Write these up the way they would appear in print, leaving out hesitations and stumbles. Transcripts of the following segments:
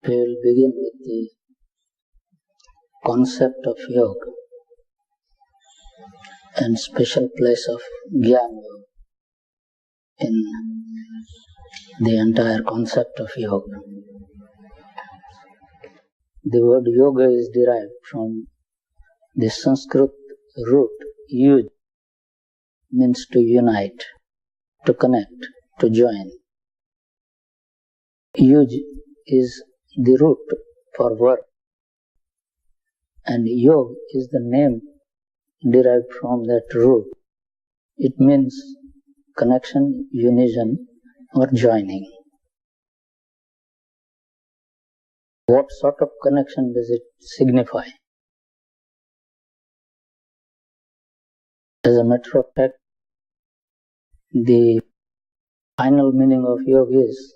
We will begin with the concept of yoga and special place of Gyan in the entire concept of yoga. The word yoga is derived from the Sanskrit root yuj, means to unite, to connect, to join. Yuj is the root for work, and yoga is the name derived from that root. It means connection, union, or joining. What sort of connection does it signify? As a matter of fact, the final meaning of yoga is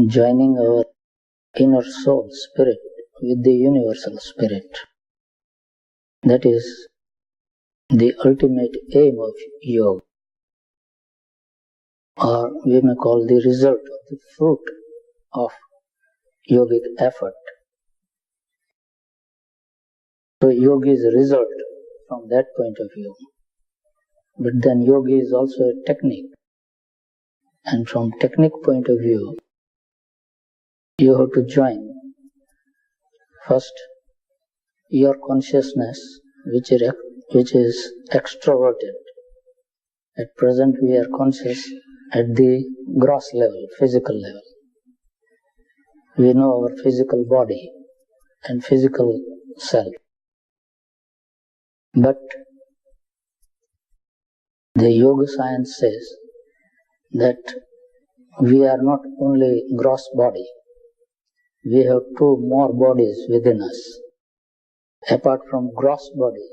joining our inner soul, spirit, with the universal spirit. That is the ultimate aim of yoga, or we may call the result of the fruit of yogic effort. So yoga is a result from that point of view. But then yoga is also a technique, and from technique point of view, you have to join first your consciousness, which is extroverted. At present we are conscious at the gross level, physical level. We know our physical body and physical self. But the yoga science says that we are not only gross body, we have two more bodies within us. Apart from gross body,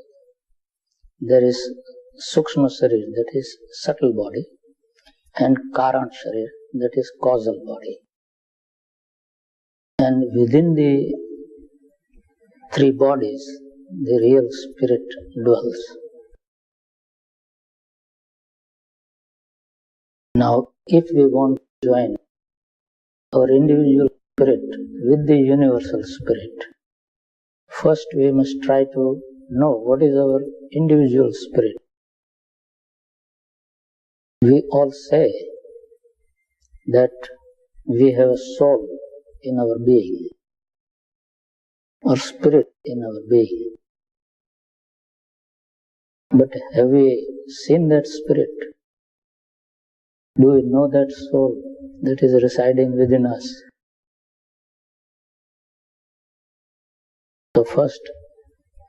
there is Sukshma Sharir, that is subtle body, and Karan Sharir, that is causal body. And within the three bodies, the real spirit dwells. Now, if we want to join our individual spirit with the universal spirit, first we must try to know what is our individual spirit. We all say that we have a soul in our being, or spirit in our being. But have we seen that spirit? Do we know that soul that is residing within us? So first,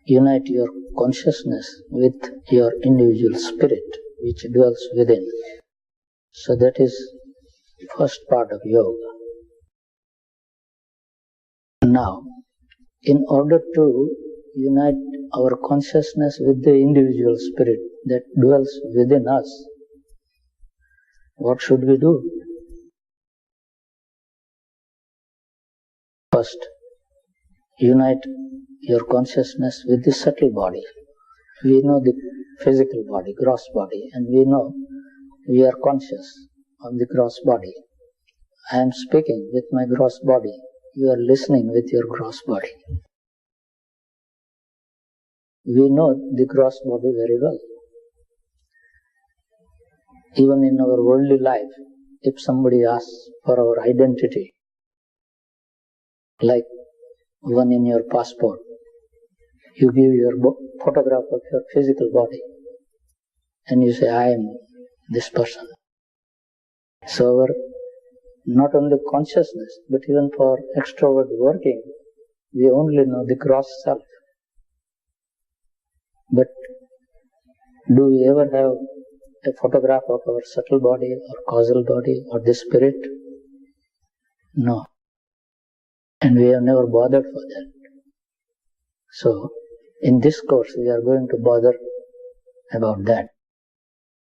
unite your consciousness with your individual spirit which dwells within. So that is first part of yoga. Now, in order to unite our consciousness with the individual spirit that dwells within us, what should we do? First, unite your consciousness with the subtle body. We know the physical body, gross body, and we know we are conscious of the gross body. I am speaking with my gross body. You are listening with your gross body. We know the gross body very well. Even in our worldly life, if somebody asks for our identity, like one in your passport, you give your photograph of your physical body and you say, I am this person. So our not only consciousness, but even for extrovert working, we only know the gross self. But do we ever have a photograph of our subtle body or causal body or the spirit? No. And we have never bothered for that. So, in this course we are going to bother about that.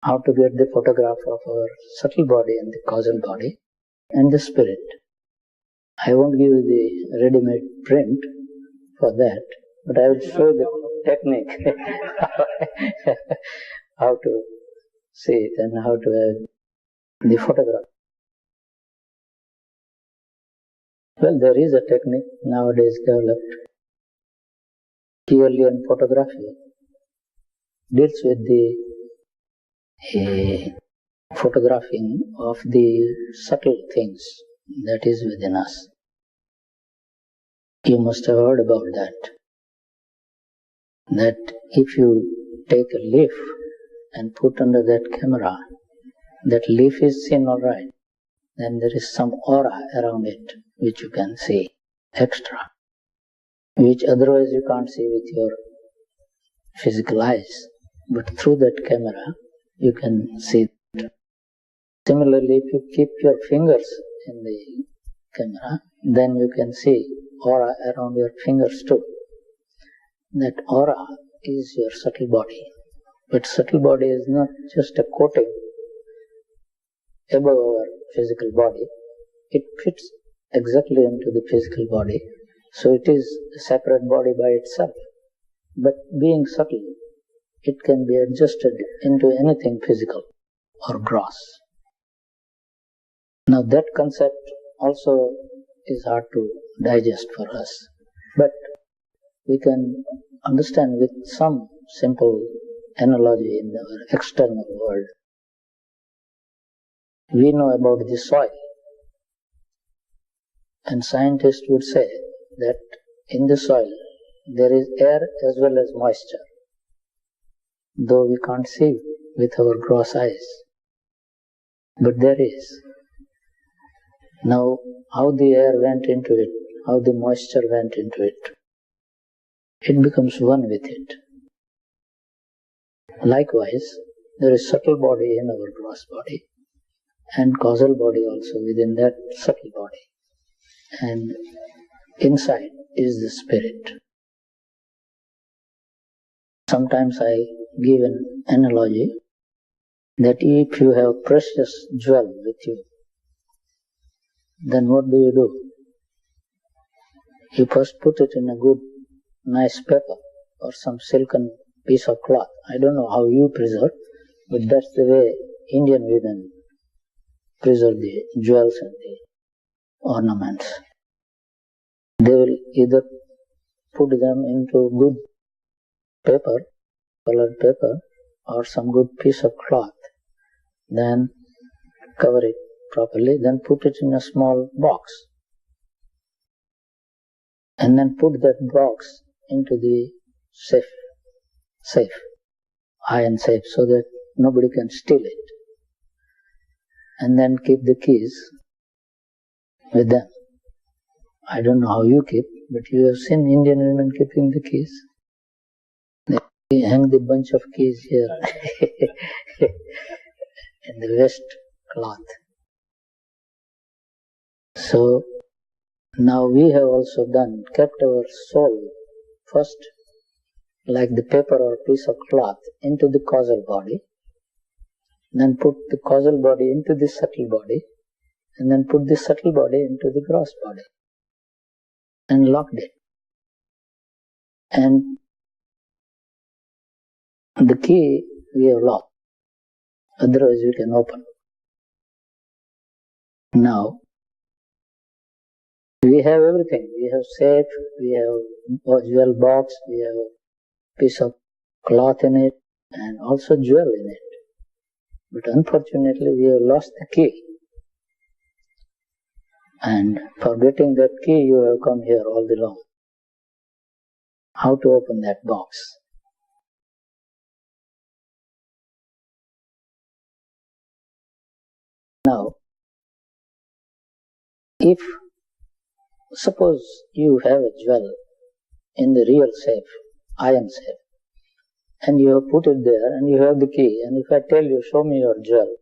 How to get the photograph of our subtle body and the causal body and the spirit. I won't give you the ready-made print for that, but I will show you the technique how to see it and how to have the photograph. Well, there is a technique nowadays developed purely in photography. Deals with the photographing of the subtle things that is within us. You must have heard about that. That if you take a leaf and put under that camera, that leaf is seen all right, then there is some aura around it which you can see extra, which otherwise you can't see with your physical eyes. But through that camera, you can see it. Similarly, if you keep your fingers in the camera, then you can see aura around your fingers too. That aura is your subtle body. But subtle body is not just a coating above our physical body. It fits exactly into the physical body. So it is a separate body by itself. But being subtle, it can be adjusted into anything physical or gross. Now that concept also is hard to digest for us, but we can understand with some simple analogy in our external world. We know about the soil, and scientists would say that in the soil there is air as well as moisture, though we can't see with our gross eyes, but there is. Now, how the air went into it, how the moisture went into it, it becomes one with it. Likewise, there is subtle body in our gross body, and causal body also within that subtle body. And inside is the spirit. Sometimes I give an analogy that if you have precious jewel with you, then what do? You first put it in a good, nice paper or some silken piece of cloth. I don't know how you preserve, but that's the way Indian women preserve the jewels and the ornaments. They will either put them into good paper, colored paper, or some good piece of cloth, then cover it properly, then put it in a small box, and then put that box into the safe, iron safe, so that nobody can steal it, and then keep the keys with them. I don't know how you keep, but you have seen Indian women keeping the keys. They hang the bunch of keys here in the waist cloth. So now we have also kept our soul first, like the paper or piece of cloth, into the causal body, then put the causal body into the subtle body, and then put the subtle body into the gross body, and locked it. And the key we have locked, otherwise we can open. Now, we have everything. We have safe, we have a jewel box, we have a piece of cloth in it, and also jewel in it. But unfortunately, we have lost the key. And forgetting that key, you have come here all along. How to open that box? Now, suppose you have a jewel in the real safe, iron safe, and you have put it there and you have the key, and if I tell you, show me your jewel,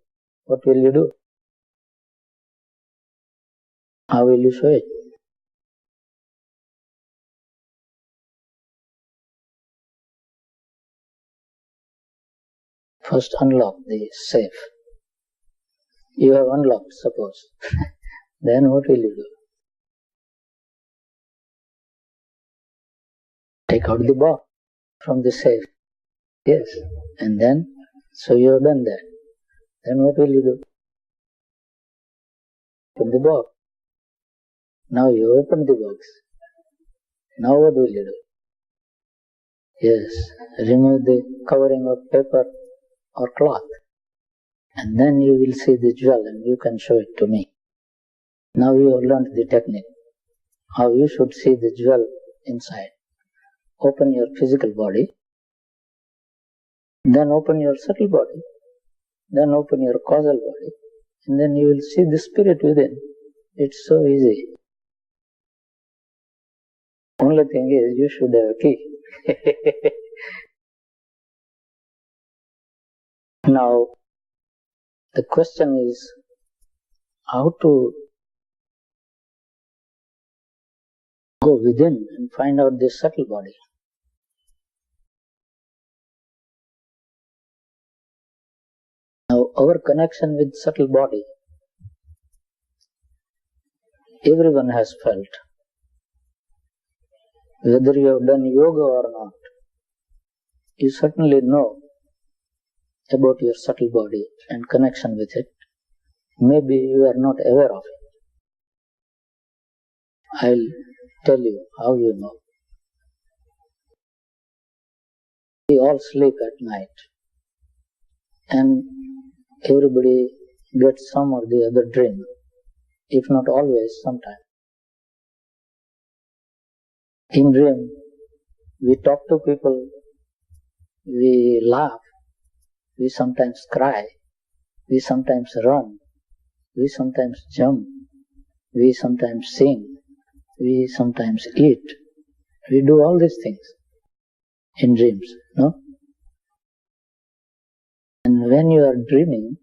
what will you do? How will you show it? First unlock the safe. You have unlocked, suppose. Then what will you do? Take out the box from the safe. Yes. And then, so you have done that. Then what will you do? Put the box. Now you open the box. Now what will you do? Yes, remove the covering of paper or cloth, and then you will see the jewel and you can show it to me. Now you have learned the technique, how you should see the jewel inside. Open your physical body, then open your subtle body, then open your causal body, and then you will see the spirit within. It's so easy. Only thing is, you should have a key. Now, the question is how to go within and find out this subtle body. Now, our connection with subtle body, everyone has felt. Whether you have done yoga or not, you certainly know about your subtle body and connection with it. Maybe you are not aware of it. I'll tell you how you know. We all sleep at night, and everybody gets some or the other dream, if not always, sometimes. In dream, we talk to people, we laugh, we sometimes cry, we sometimes run, we sometimes jump, we sometimes sing, we sometimes eat. We do all these things in dreams, no? And when you are dreaming,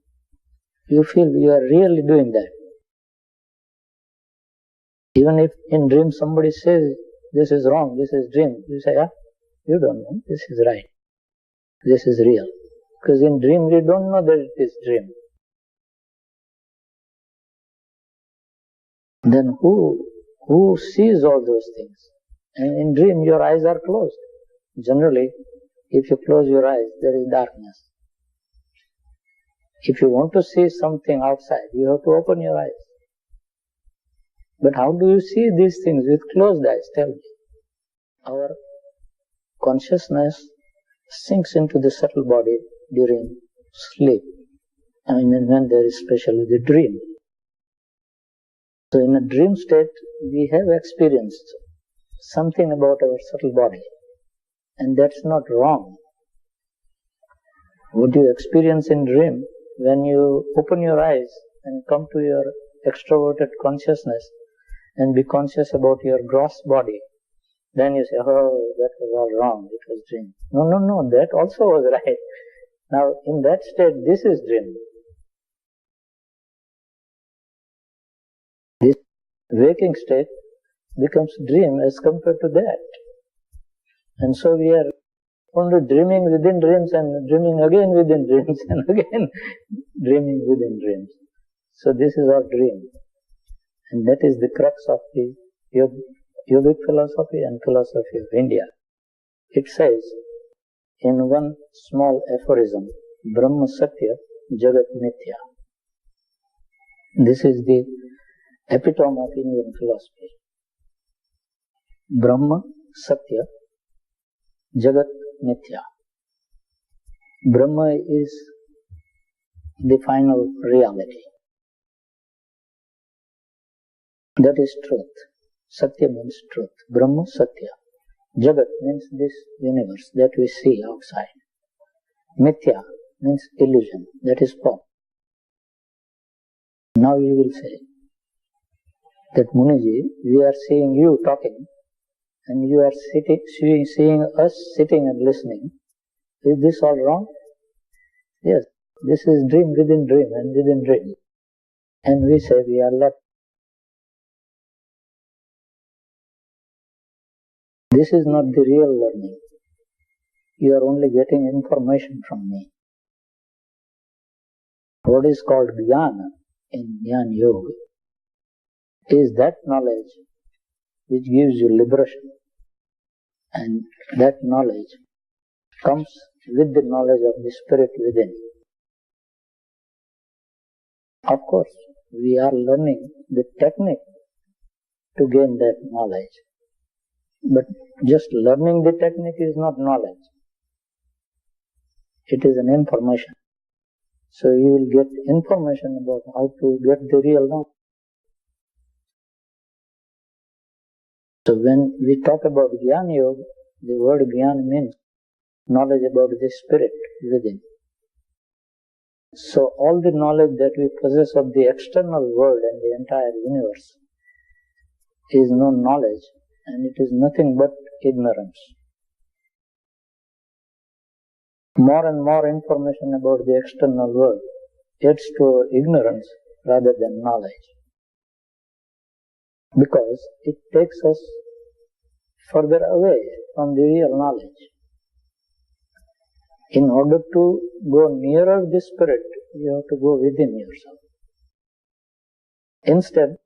you feel you are really doing that. Even if in dream somebody says, this is wrong, this is dream, you say, you don't know, this is right, this is real. Because in dream we don't know that it is dream. Then who sees all those things? And in dream your eyes are closed. Generally, if you close your eyes, there is darkness. If you want to see something outside, you have to open your eyes. But how do you see these things with closed eyes? Tell me. Our consciousness sinks into the subtle body during sleep. And when there is especially the dream. So in a dream state, we have experienced something about our subtle body. And that's not wrong. What you experience in dream, when you open your eyes and come to your extroverted consciousness and be conscious about your gross body, then you say, oh, that was all wrong, it was dream. No, that also was right. Now, in that state, this is dream. This waking state becomes dream as compared to that. And so we are only dreaming within dreams and dreaming again within dreams and again dreaming within dreams. So this is our dream. And that is the crux of the yogic philosophy and philosophy of India. It says in one small aphorism, Brahma Satya, Jagat Mithya. This is the epitome of Indian philosophy. Brahma Satya, Jagat Mithya. Brahma is the final reality. That is truth. Satya means truth. Brahma Satya. Jagat means this universe that we see outside. Mithya means illusion. That is form. Now you will say that Muniji, we are seeing you talking and you are seeing us sitting and listening. Is this all wrong? Yes. This is dream within dream and within dream. And we say we are lucky. This is not the real learning. You are only getting information from me. What is called jnana in Jnana Yoga is that knowledge which gives you liberation. And that knowledge comes with the knowledge of the spirit within. Of course, we are learning the technique to gain that knowledge. But just learning the technique is not knowledge. It is an information. So you will get information about how to get the real knowledge. So when we talk about Jnana Yoga, the word Jnana means knowledge about the spirit within. So all the knowledge that we possess of the external world and the entire universe is no knowledge, and it is nothing but ignorance. More and more information about the external world adds to our ignorance rather than knowledge, because it takes us further away from the real knowledge. In order to go nearer the spirit, you have to go within yourself. Instead,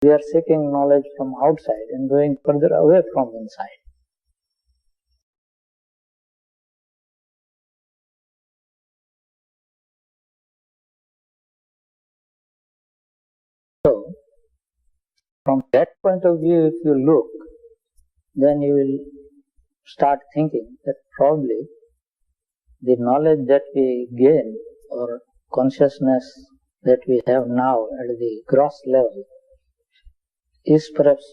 we are seeking knowledge from outside and going further away from inside. So, from that point of view, if you look, then you will start thinking that probably the knowledge that we gain or consciousness that we have now at the gross level is perhaps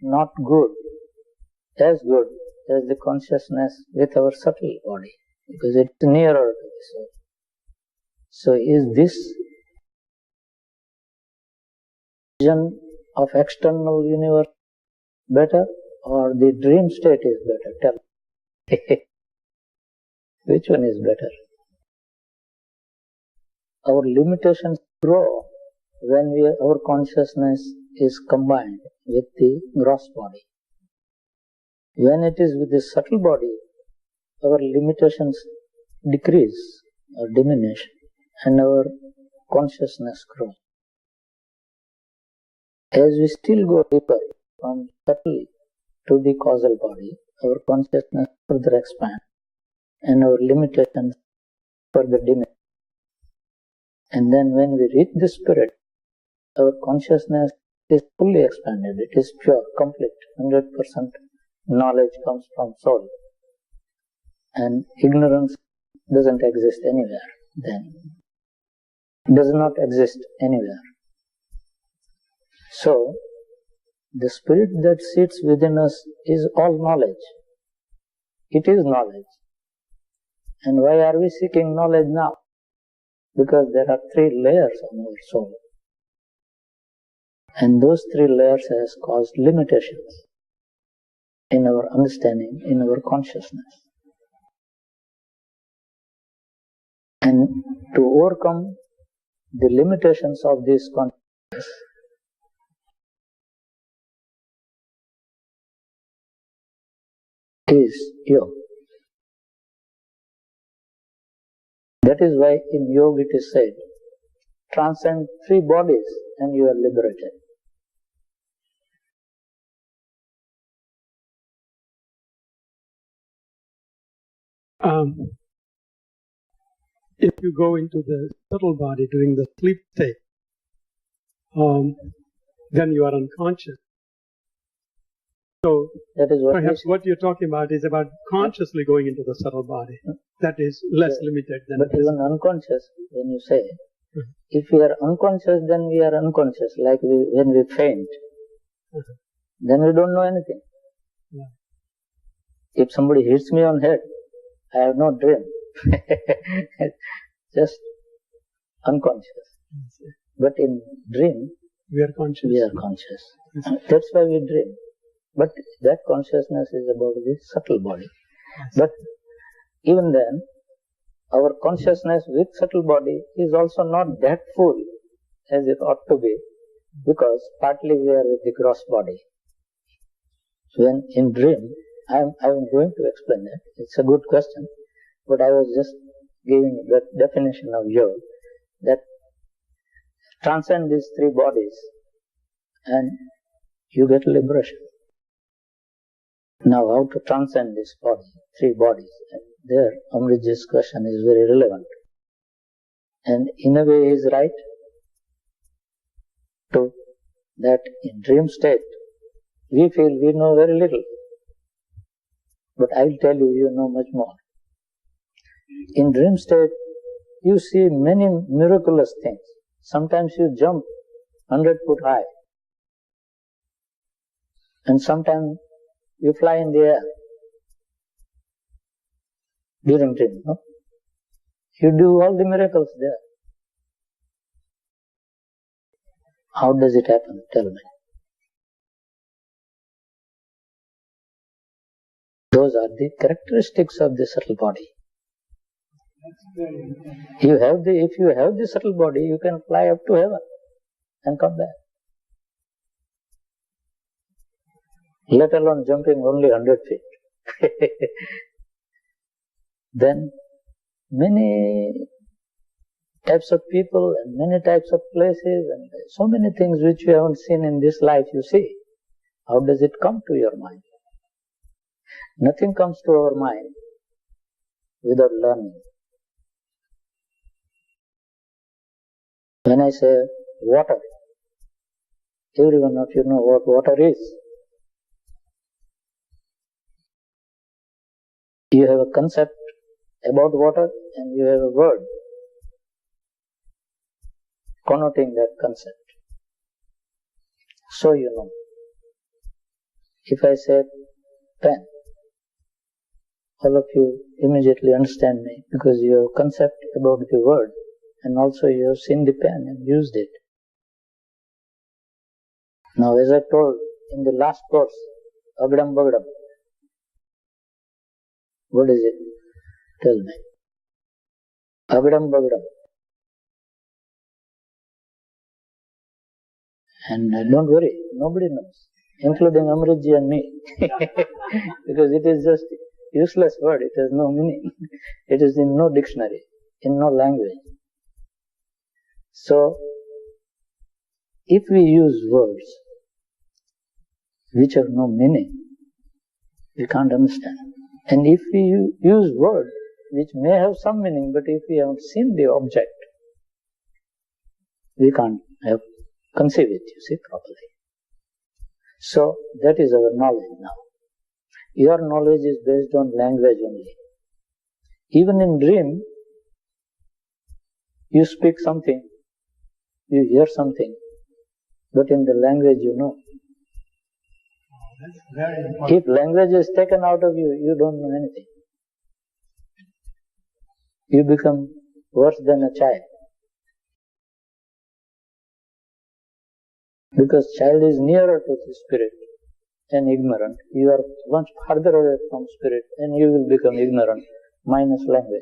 not good as the consciousness with our subtle body, because it's nearer to the soul. So is this vision of external universe better, or the dream state is better? Tell me. Which one is better? Our limitations grow when our consciousness is combined with the gross body. When it is with the subtle body, our limitations decrease or diminish, and our consciousness grows. As we still go deeper from subtle to the causal body, our consciousness further expands and our limitations further diminish. And then when we reach the spirit, our consciousness is fully expanded. It is pure, complete, 100% knowledge comes from soul. And ignorance doesn't exist anywhere then. Does not exist anywhere. So, the spirit that sits within us is all knowledge. It is knowledge. And why are we seeking knowledge now? Because there are 3 layers on our soul. And those 3 layers has caused limitations in our understanding, in our consciousness. And to overcome the limitations of this consciousness, is yoga. That is why in yoga it is said, transcend 3 bodies and you are liberated. If you go into the subtle body during the sleep state, then you are unconscious. So that is perhaps what you're talking about is about consciously going into the subtle body. That is less limited than. But even unconscious, when you say, if we are unconscious, then we are unconscious. Like when we faint, then we don't know anything. If somebody hits me on head, I have no dream. Just unconscious. But in dream, we are conscious. We are conscious. That's why we dream. But that consciousness is about the subtle body. But even then, our consciousness with subtle body is also not that full as it ought to be, because partly we are with the gross body. When in dream, I'm going to explain that. It's a good question, but I was just giving that definition of yoga, that transcend these 3 bodies and you get liberation. Now, how to transcend this body, 3 bodies? And there, Amritji's question is very relevant. And in a way, he is right, to that in dream state, we feel we know very little. But I will tell you, you know much more. In dream state, you see many miraculous things. Sometimes you jump 100 foot high. And sometimes you fly in the air during dream. No? You do all the miracles there. How does it happen? Tell me. Those are the characteristics of the subtle body. If you have the subtle body, you can fly up to heaven and come back. Let alone jumping only 100 feet. Then many types of people and many types of places and so many things which you haven't seen in this life you see. How does it come to your mind? Nothing comes to our mind without learning. When I say water, every one of you know what water is. You have a concept about water and you have a word connoting that concept. So you know. If I say pen, all of you immediately understand me because you have a concept about the word and also you have seen the pen and used it. Now as I told in the last course, Agdam Bagdam, what is it? Tell me. Agdam Bagdam. And don't worry, nobody knows, including Amritji and me. Because it is just useless word, it has no meaning. It is in no dictionary, in no language. So, if we use words which have no meaning, we can't understand. And if we use words which may have some meaning, but if we haven't seen the object, we can't conceive it, you see, properly. So, that is our knowledge now. Your knowledge is based on language only. Even in dream, you speak something, you hear something, but in the language you know. That's very important. If language is taken out of you, you don't know anything. You become worse than a child. Because child is nearer to the spirit and ignorant. You are much farther away from spirit and you will become ignorant minus language.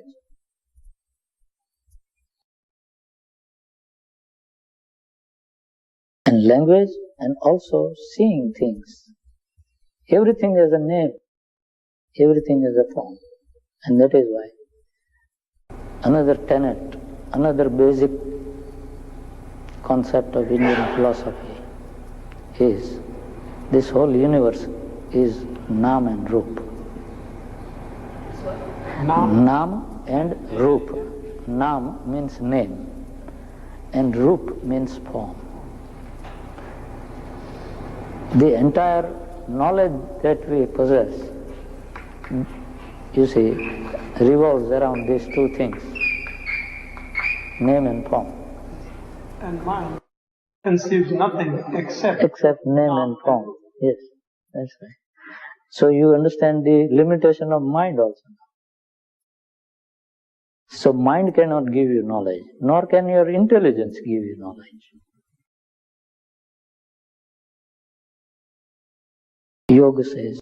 And language and also seeing things. Everything has a name. Everything has a form. And that is why another tenet, another basic concept of Indian philosophy is this whole universe is Nam and Roop. Nam and Roop. Nam means name and Roop means form. The entire knowledge that we possess, you see, revolves around these two things, name and form. And mind conceives nothing except name and form. Yes, that's right. So you understand the limitation of mind also. So mind cannot give you knowledge, nor can your intelligence give you knowledge. Yoga says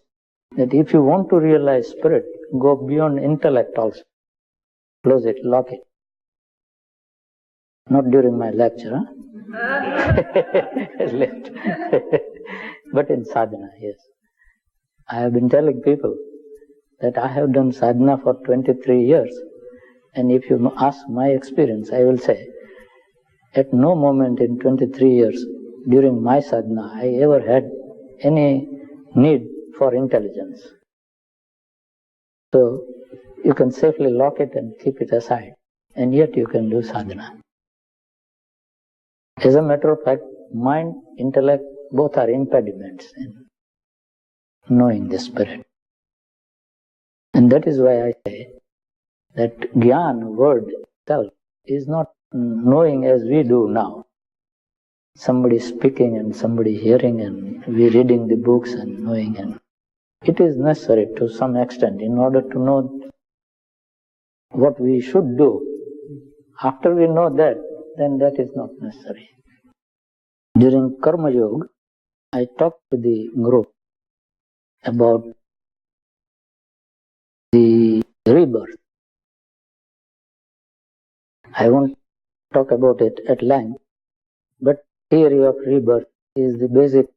that if you want to realize spirit, go beyond intellect also. Close it, lock it. Not during my lecture, huh? Left. But in sadhana, yes. I have been telling people that I have done sadhana for 23 years. And if you ask my experience, I will say, at no moment in 23 years during my sadhana, I ever had any need for intelligence. So, you can safely lock it and keep it aside. And yet you can do sadhana. As a matter of fact, mind, intellect, both are impediments. knowing the spirit. And that is why I say that Gyan word itself is not knowing as we do now. Somebody speaking and somebody hearing and we reading the books and knowing, and it is necessary to some extent in order to know what we should do. After we know that, then that is not necessary. During Karma Yoga, I talked to the group about the rebirth. I won't talk about it at length, but theory of rebirth is the basic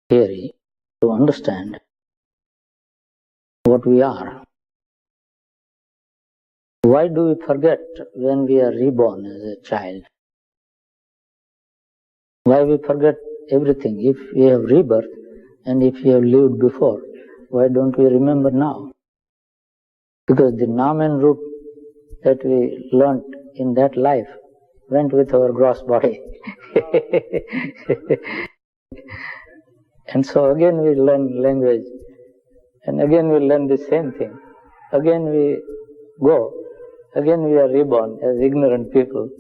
theory to understand what we are. Why do we forget when we are reborn as a child? Why we forget everything? If we have rebirth and if we have lived before, why don't we remember now? Because the Nam and Rup that we learnt in that life went with our gross body. And so again we learn language, and again we learn the same thing. Again we go, again we are reborn as ignorant people.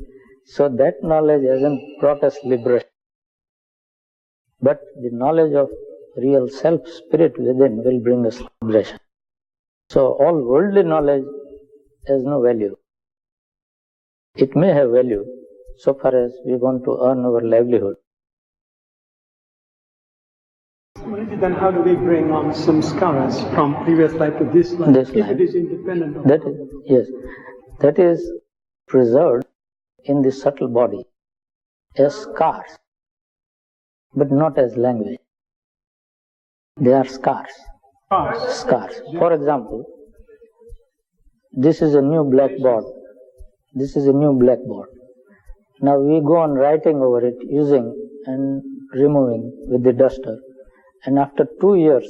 So that knowledge hasn't brought us liberation. But the knowledge of real self, spirit within will bring us liberation. So all worldly knowledge has no value. It may have value so far as we want to earn our livelihood. Then how do we bring on samskaras from previous life to this life? This life. If it is independent of yes, that is preserved in the subtle body as scars, but not as language. They are scars. Scars. For example, this is a new blackboard. This is a new blackboard. Now we go on writing over it, using and removing with the duster. And after 2 years,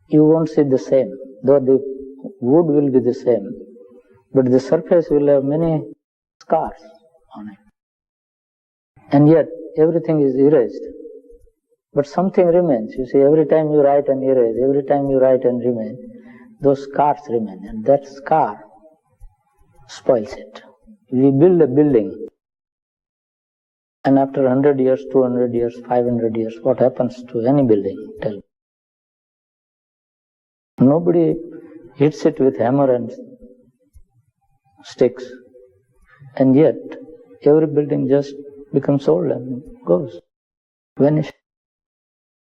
you won't see the same, though the wood will be the same, but the surface will have many scars on it. And yet, everything is erased, but something remains. You see, every time you write and erase, every time you write and remain, those scars remain, and that scar spoils it. We build a building, and after 100 years, 200 years, 500 years, what happens to any building? Tell me. Nobody hits it with hammer and sticks, and yet every building just becomes old and goes, vanishes.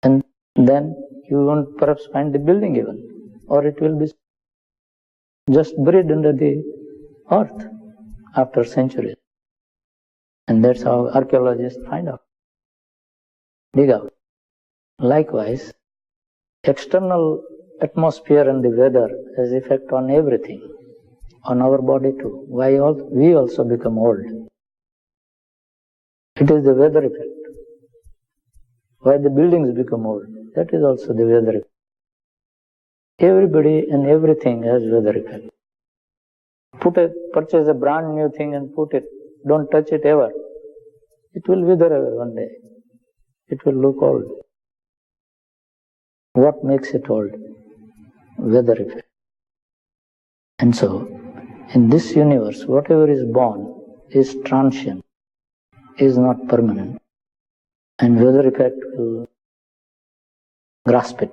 And then you won't perhaps find the building even, or it will be just buried under the earth after centuries. And that's how archaeologists find out, dig out. Likewise, external atmosphere and the weather has effect on everything, on our body too. Why we also become old? It is the weather effect. Why the buildings become old? That is also the weather effect. Everybody and everything has weather effect. Purchase a brand new thing and put it, don't touch it ever. It will wither away one day. It will look old. What makes it old? Weather effect. And so, in this universe, whatever is born is transient, is not permanent. And weather effect will grasp it.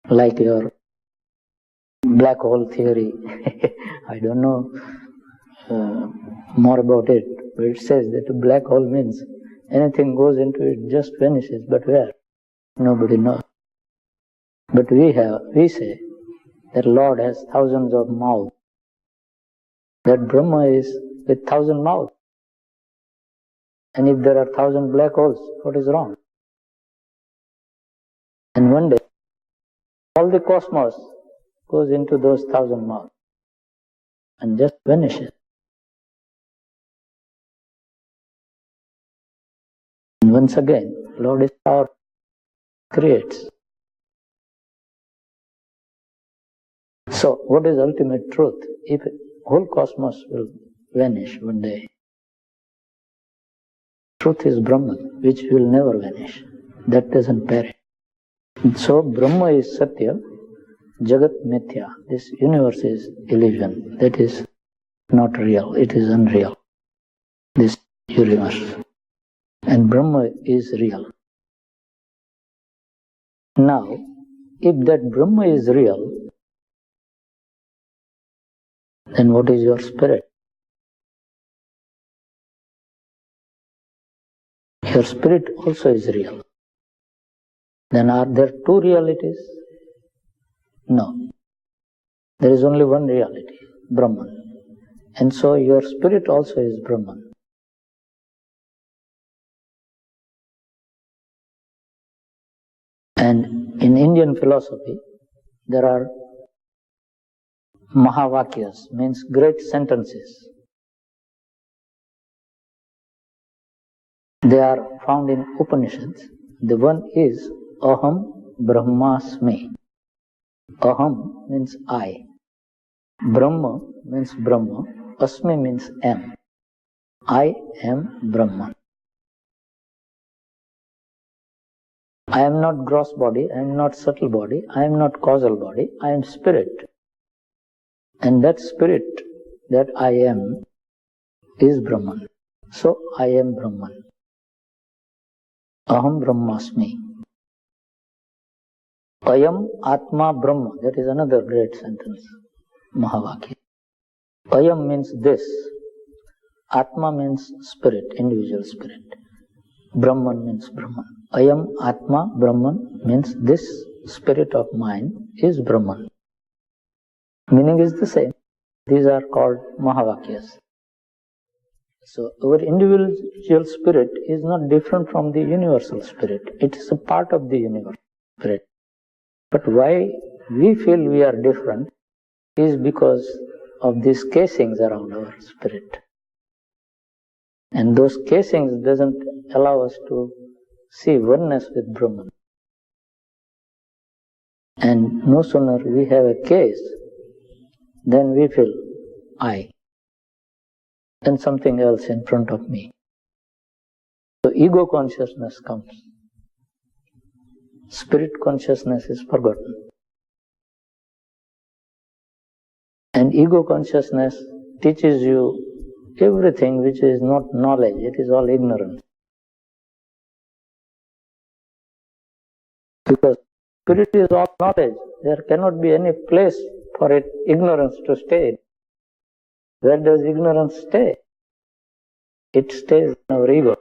Like your black hole theory. I don't know more about it, but it says that a black hole means anything goes into it just vanishes, but where? Nobody knows. But we say that Lord has thousands of mouths, that Brahma is with 1,000 mouths. And if there are 1,000 black holes, what is wrong? And one day, all the cosmos goes into those 1,000 mouths and just vanishes. And once again, Lord is power, creates. So, what is ultimate truth? If whole cosmos will vanish one day, truth is Brahman, which will never vanish. That doesn't perish. So Brahma is Satya, Jagat Mithya. This universe is illusion. That is not real. It is unreal. This universe. And Brahma is real. Now, if that Brahma is real, then what is your spirit? Your spirit also is real. Then are there two realities? No. There is only one reality, Brahman. And so your spirit also is Brahman. And in Indian philosophy, there are Mahavakyas, means great sentences. They are found in Upanishads. The one is Aham Brahmasmi. Aham means I. Brahma means Brahma. Asmi means am. I am Brahman. I am not gross body, I am not subtle body, I am not causal body, I am spirit. And that spirit that I am is Brahman. So I am Brahman. Aham Brahmasmi. Ayam Atma Brahma. That is another great sentence. Mahavakya. Ayam means this. Atma means spirit, individual spirit. Brahman means Brahman. Ayam Atma Brahman means this spirit of mine is Brahman. Meaning is the same. These are called Mahavakyas. So our individual spirit is not different from the universal spirit. It is a part of the universal spirit. But why we feel we are different is because of these casings around our spirit. And those casings doesn't allow us to see oneness with Brahman. And no sooner we have a case, then we feel I, and something else in front of me. So ego consciousness comes. Spirit consciousness is forgotten. And ego consciousness teaches you everything which is not knowledge, it is all ignorance. Because spirit is all knowledge, there cannot be any place for it, ignorance to stay. Where does ignorance stay? It stays in our ego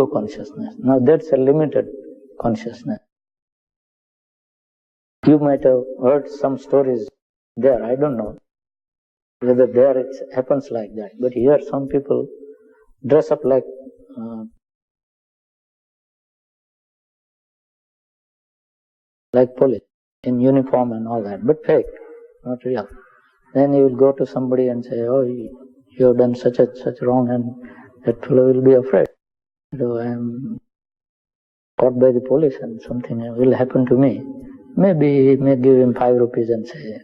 consciousness. Now that's a limited consciousness. You might have heard some stories there, I don't know whether there it happens like that, but here some people dress up like police, in uniform and all that, but fake, not real. Then you will go to somebody and say, oh, you have done such wrong, and that fellow will be afraid. So I am caught by the police and something will happen to me. Maybe he may give him 5 rupees and say,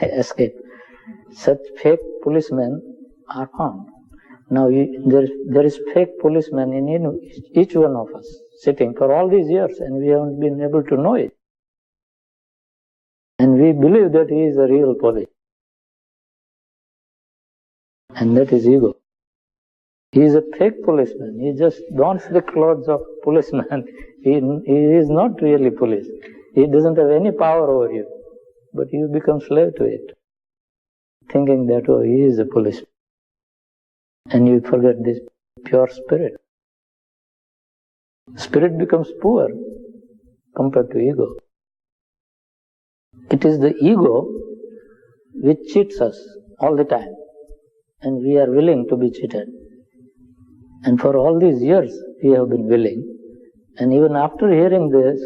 escape. Such fake policemen are found. Now there is fake policemen in each one of us, sitting for all these years, and we haven't been able to know it. And we believe that he is a real police. And that is ego. He is a fake policeman. He just dons the clothes of policeman. He is not really police. He doesn't have any power over you. But you become slave to it, thinking that, oh, he is a policeman. And you forget this pure spirit. Spirit becomes poor compared to ego. It is the ego which cheats us all the time. And we are willing to be cheated. And for all these years we have been willing. And even after hearing this,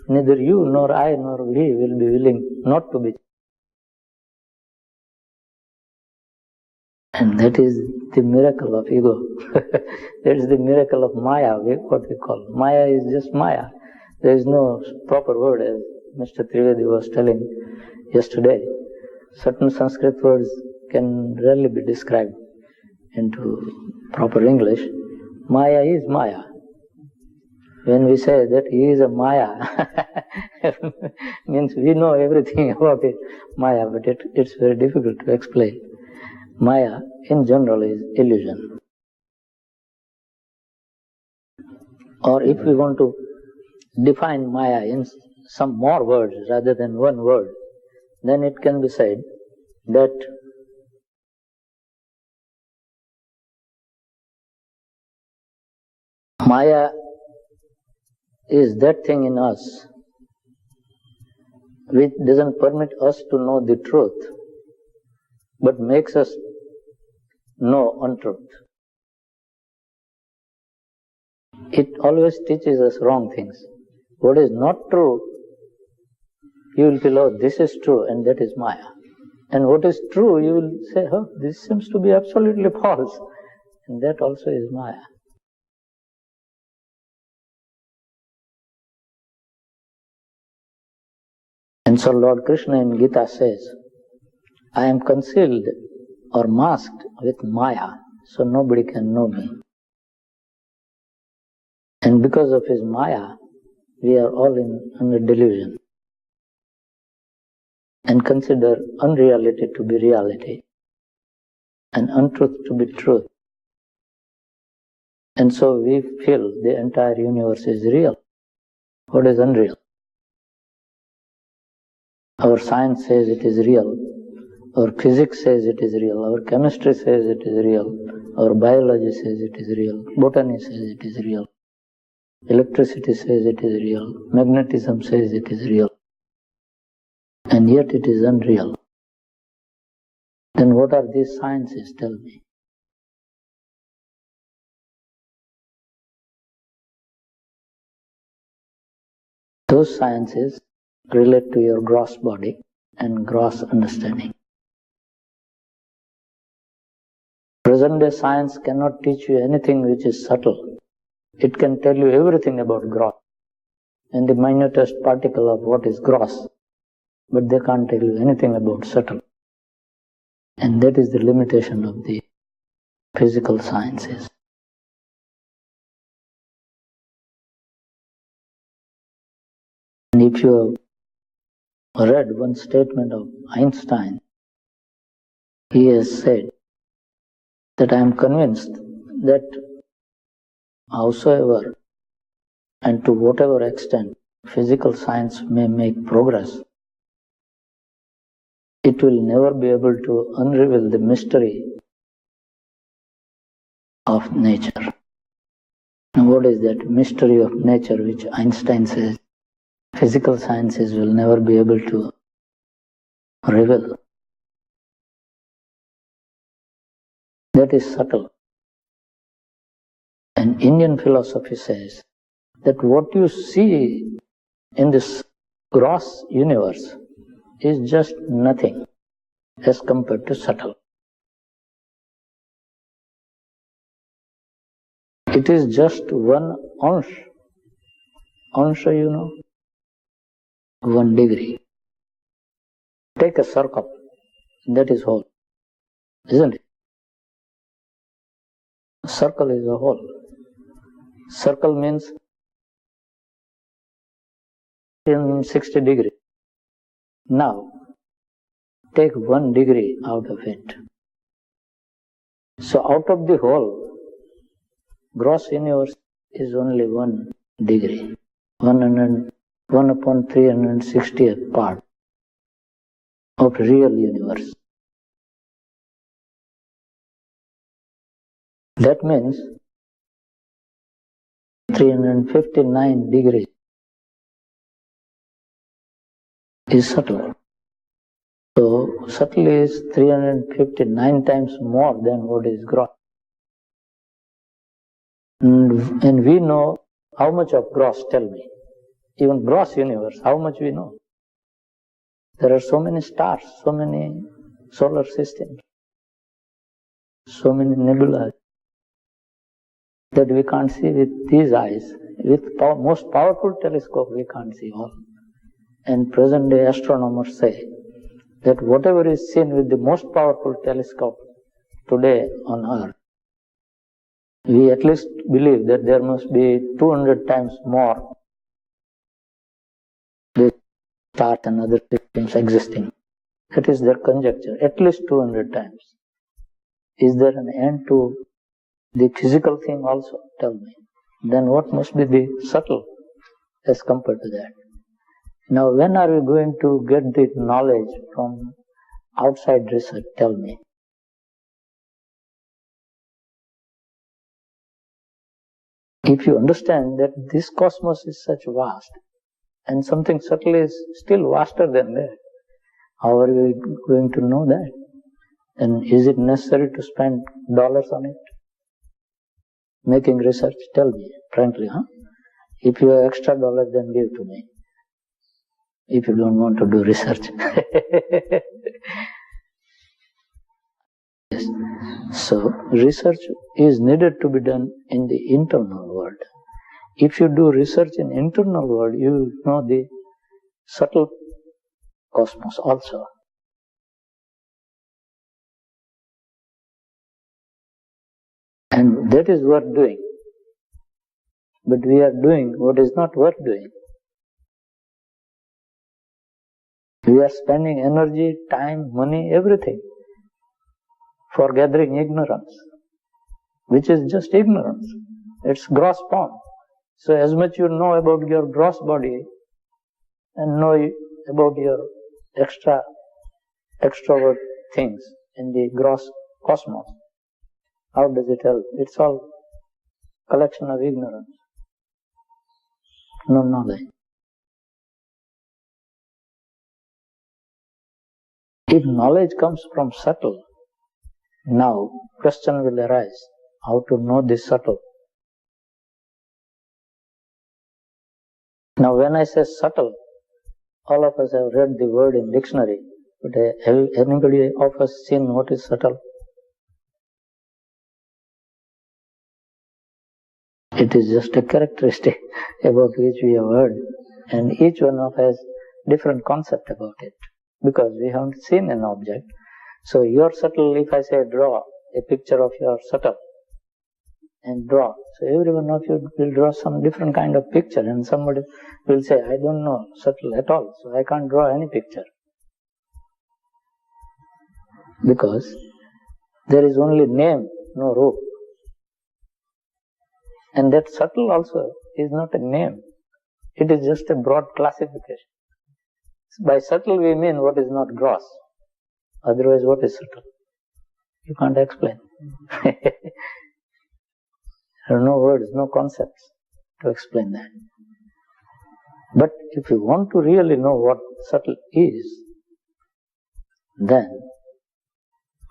neither you nor I nor we will be willing not to be cheated. And that is the miracle of ego. That is the miracle of Maya, what we call. Maya is just Maya. There is no proper word, as Mr. Trivedi was telling yesterday. Certain Sanskrit words can rarely be described into proper English. Maya is Maya. When we say that he is a Maya, means we know everything about it, Maya, but it's very difficult to explain. Maya in general is illusion. Or if we want to define Maya in some more words rather than one word, then it can be said that Maya is that thing in us which doesn't permit us to know the truth, but makes us know untruth. It always teaches us wrong things. What is not true, you will feel, oh, this is true, and that is Maya. And what is true, you will say, oh, this seems to be absolutely false, and that also is Maya. And so Lord Krishna in Gita says, I am concealed or masked with Maya, so nobody can know me. And because of his Maya, we are all under delusion and consider unreality to be reality and untruth to be truth. And so we feel the entire universe is real. What is unreal? Our science says it is real. Our physics says it is real. Our chemistry says it is real. Our biology says it is real. Botany says it is real. Electricity says it is real. Magnetism says it is real. And yet it is unreal. Then what are these sciences? Tell me. Those sciences relate to your gross body and gross understanding. Present day science cannot teach you anything which is subtle. It can tell you everything about gross and the minutest particle of what is gross, but they can't tell you anything about subtle. And that is the limitation of the physical sciences. And if you have read one statement of Einstein, he has said that I am convinced that howsoever and to whatever extent physical science may make progress, it will never be able to unravel the mystery of nature. And what is that mystery of nature which Einstein says physical sciences will never be able to reveal? That is subtle. And Indian philosophy says that what you see in this gross universe is just nothing as compared to subtle. It is just one ansh. Ansha, you know, 1 degree. Take a circle, that is whole, isn't it? Circle is a whole. Circle means in 60 degrees. Now, take 1 degree out of it. So out of the whole, gross universe is only 1 degree, 1 upon 360th part of real universe. That means 359 degrees is subtle. So subtle is 359 times more than what is gross. And we know how much of gross, tell me. Even gross universe, how much we know? There are so many stars, so many solar systems, so many nebulae that we can't see with these eyes. With most powerful telescope we can't see all. And present day astronomers say that whatever is seen with the most powerful telescope today on Earth we at least believe that there must be 200 times more the stars and other systems existing. That is their conjecture, at least 200 times. Is there an end to the physical thing also? Tell me. Then what must be the subtle as compared to that? Now, when are we going to get the knowledge from outside research? Tell me. If you understand that this cosmos is such vast, and something subtle is still vaster than that, how are we going to know that? And is it necessary to spend dollars on it? Making research? Tell me, frankly, huh? If you have extra dollars, then give to me. If you don't want to do research. Yes. So, research is needed to be done in the internal world. If you do research in internal world, you will know the subtle cosmos also. And that is worth doing. But we are doing what is not worth doing. We are spending energy, time, money, everything for gathering ignorance, which is just ignorance. It's gross form. So as much you know about your gross body and know about your extrovert things in the gross cosmos, how does it help? It's all collection of ignorance, no knowledge. If knowledge comes from subtle, now question will arise, how to know this subtle. Now when I say subtle, all of us have read the word in dictionary, but have anybody of us seen what is subtle? It is just a characteristic about which we have heard, and each one of us has different concept about it, because we haven't seen an object. So your subtle, if I say draw a picture of your subtle, and draw, so every one of you will draw some different kind of picture, and somebody will say, I don't know subtle at all, so I can't draw any picture. Because there is only name, no root. And that subtle also is not a name. It is just a broad classification. By subtle we mean what is not gross. Otherwise what is subtle? You can't explain. There are no words, no concepts to explain that. But if you want to really know what subtle is, then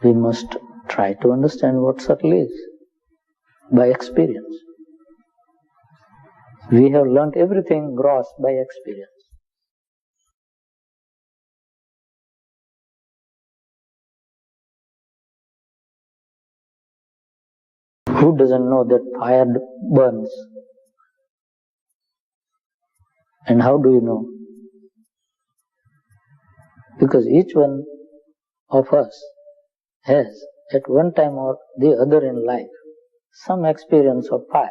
we must try to understand what subtle is by experience. We have learnt everything gross by experience. Who doesn't know that fire burns? And how do you know? Because each one of us has, at one time or the other in life, some experience of fire.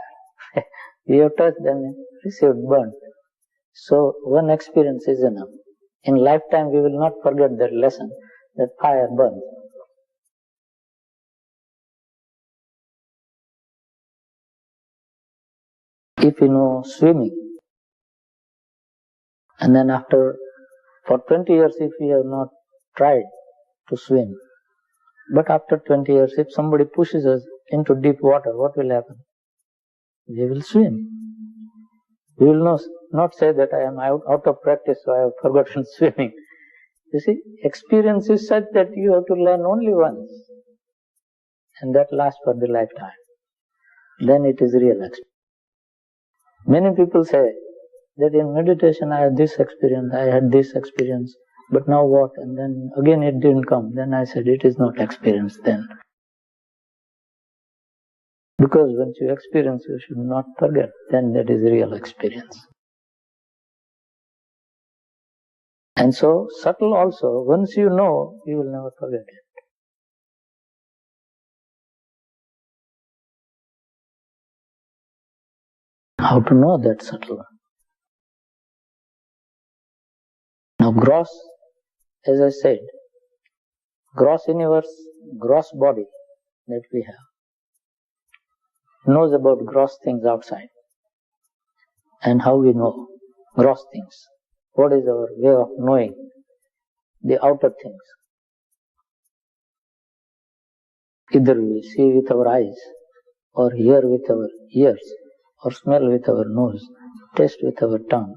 We have touched and received burn. So one experience is enough. In lifetime we will not forget that lesson, that fire burns. If you know swimming, and then for 20 years if we have not tried to swim, but after 20 years if somebody pushes us into deep water, what will happen? We will swim. We will not say that I am out of practice, so I have forgotten swimming. You see, experience is such that you have to learn only once, and that lasts for the lifetime. Then it is real experience. Many people say that in meditation I had this experience, I had this experience, but now what? And then again it didn't come. Then I said it is not experience then. Because once you experience, you should not forget. Then that is real experience. And so, subtle also, once you know, you will never forget it. How to know that subtle? Now gross, as I said, gross universe, gross body that we have, knows about gross things outside. And how we know gross things? What is our way of knowing the outer things? Either we see with our eyes, or hear with our ears, or smell with our nose, taste with our tongue,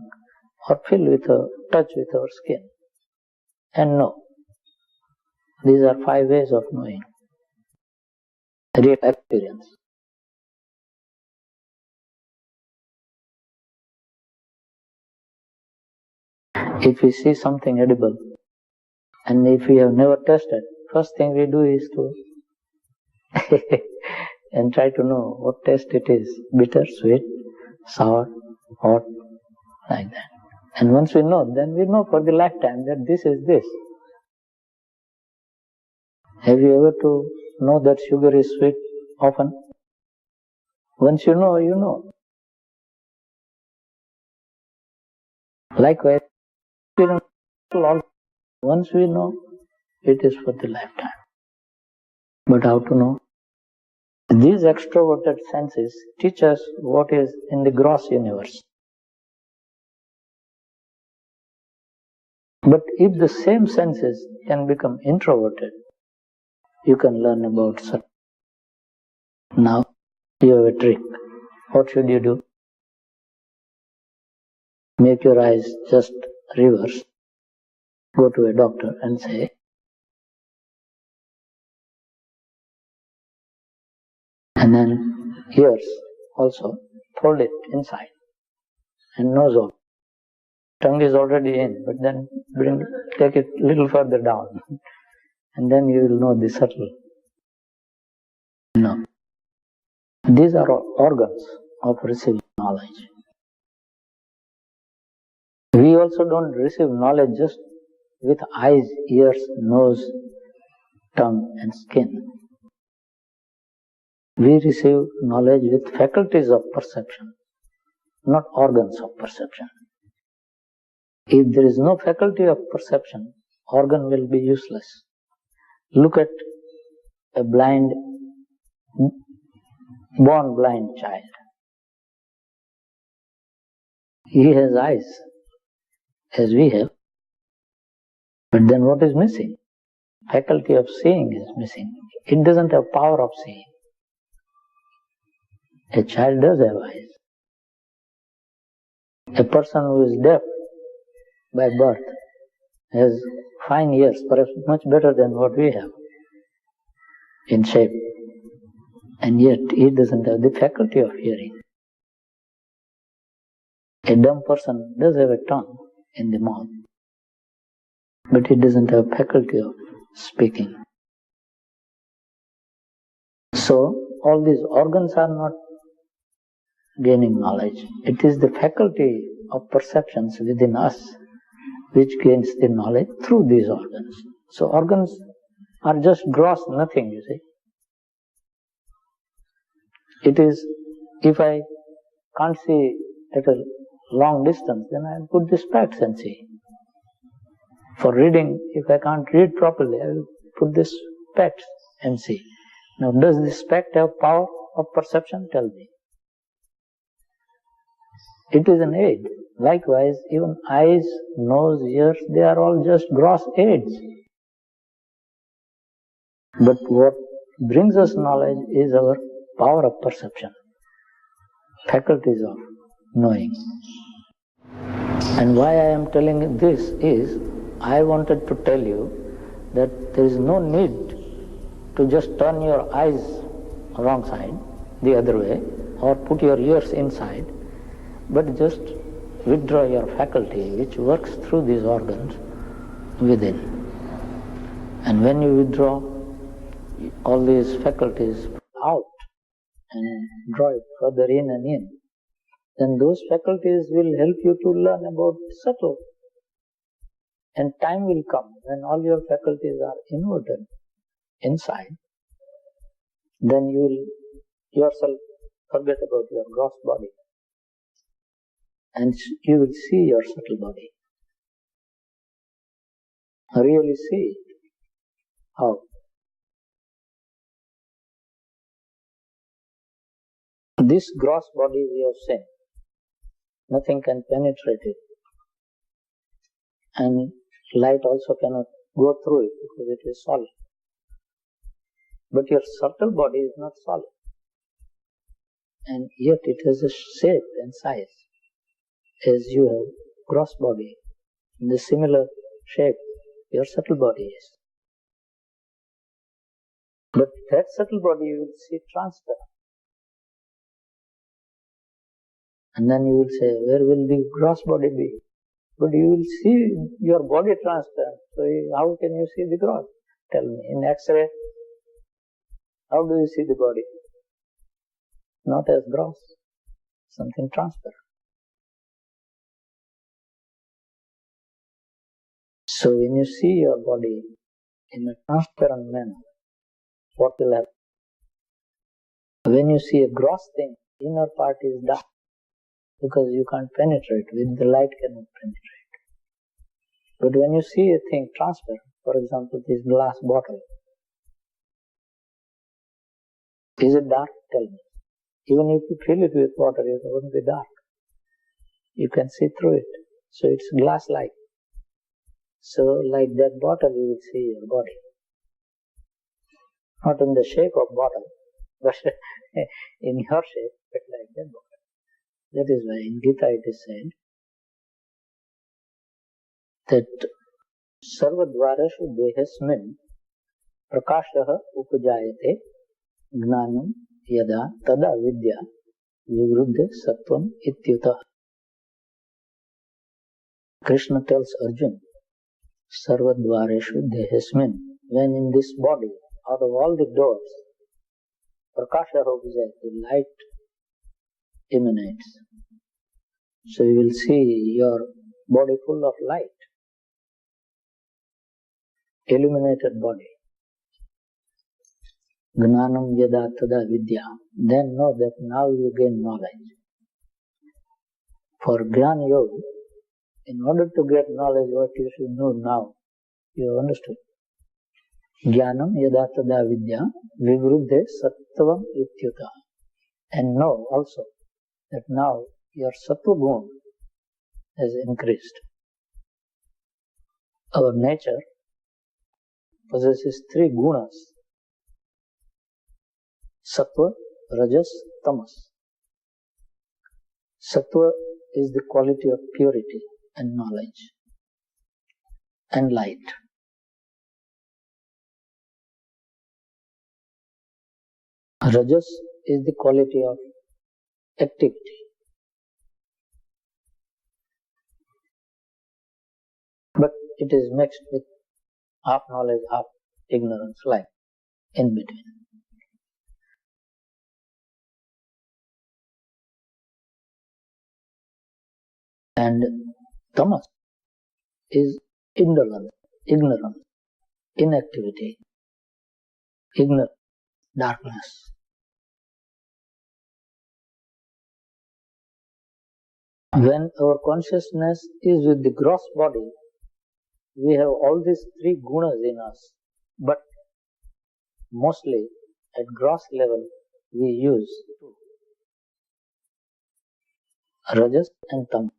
or feel with our touch with our skin, and know. These are 5 ways of knowing. Real experience. If we see something edible, and if we have never tasted, first thing we do is to and try to know what taste it is, bitter, sweet, sour, hot, like that. And once we know, then we know for the lifetime that this is this. Have you ever to know that sugar is sweet often? Once you know, you know. Likewise, once we know, it is for the lifetime. But how to know? These extroverted senses teach us what is in the gross universe. But if the same senses can become introverted, you can learn about subtle. Now, you have a trick. What should you do? Make your eyes just reverse. Go to a doctor and say, and then ears also, fold it inside, and nose out. Tongue is already in, but then take it a little further down, and then you will know the subtle. No. These are all organs of receiving knowledge. We also don't receive knowledge just with eyes, ears, nose, tongue, and skin. We receive knowledge with faculties of perception, not organs of perception. If there is no faculty of perception, organ will be useless. Look at a born blind child. He has eyes, as we have. But then what is missing? Faculty of seeing is missing. It doesn't have power of seeing. A child does have eyes. A person who is deaf by birth has fine ears, perhaps much better than what we have in shape. And yet he doesn't have the faculty of hearing. A dumb person does have a tongue in the mouth, but he doesn't have faculty of speaking. So all these organs are not gaining knowledge. It is the faculty of perceptions within us which gains the knowledge through these organs. So organs are just gross nothing, you see. It is, if I can't see at a long distance, then I put the specs and see. For reading, if I can't read properly, I will put the specs and see. Now, does the spec have power of perception? Tell me. It is an aid. Likewise, even eyes, nose, ears, they are all just gross aids. But what brings us knowledge is our power of perception, faculties of knowing. And why I am telling this is, I wanted to tell you that there is no need to just turn your eyes wrong side, the other way, or put your ears inside, but just withdraw your faculty which works through these organs within. And when you withdraw all these faculties out and draw it further in and in, then those faculties will help you to learn about the subtle. And time will come when all your faculties are inverted inside, then you will yourself forget about your gross body and you will see your subtle body. Really see it. How? This gross body we have seen. Nothing can penetrate it. And light also cannot go through it because it is solid. But your subtle body is not solid. And yet it has a shape and size as you have gross body. In the similar shape your subtle body is. But that subtle body you will see transparent. And then you will say, where will the gross body be? But you will see your body transparent. So how can you see the gross? Tell me, in X-ray, how do you see the body? Not as gross, something transparent. So when you see your body in a transparent manner, what will happen? When you see a gross thing, inner part is dark because you can't penetrate, with the light cannot penetrate. But when you see a thing transparent, for example this glass bottle, is it dark? Tell me. Even if you fill it with water, it won't be dark. You can see through it. So it's glass-like. So like that bottle you will see your body. Not in the shape of bottle, but in your shape, but like that bottle. That is why in Gita it is said that Sarvadvareshu dehasmin prakashaha upajayate gnanam yada tada vidya vivruddhe sattvam ityuta. Krishna tells Arjuna, Sarvadvareshu dehasmin, when in this body, out of all the doors, prakashaha upajayate, light emanates. So you will see your body full of light, illuminated body. Gnanam yada tada vidya. Then know that now you gain knowledge. For Jnana Yoga, in order to get knowledge, what you should know now, you have understood. Jnanam yada tada vidya vivruddhe sattvam ityuta. And know also that now your sattva guna has increased. Our nature possesses three gunas: sattva, rajas, tamas. Sattva is the quality of purity and knowledge and light. Rajas is the quality of activity. But it is mixed with half knowledge, half ignorance, like in between. And tamas is indolence, ignorance, inactivity, ignorance, darkness. When our consciousness is with the gross body, we have all these three gunas in us, but mostly at gross level we use rajas and tamas.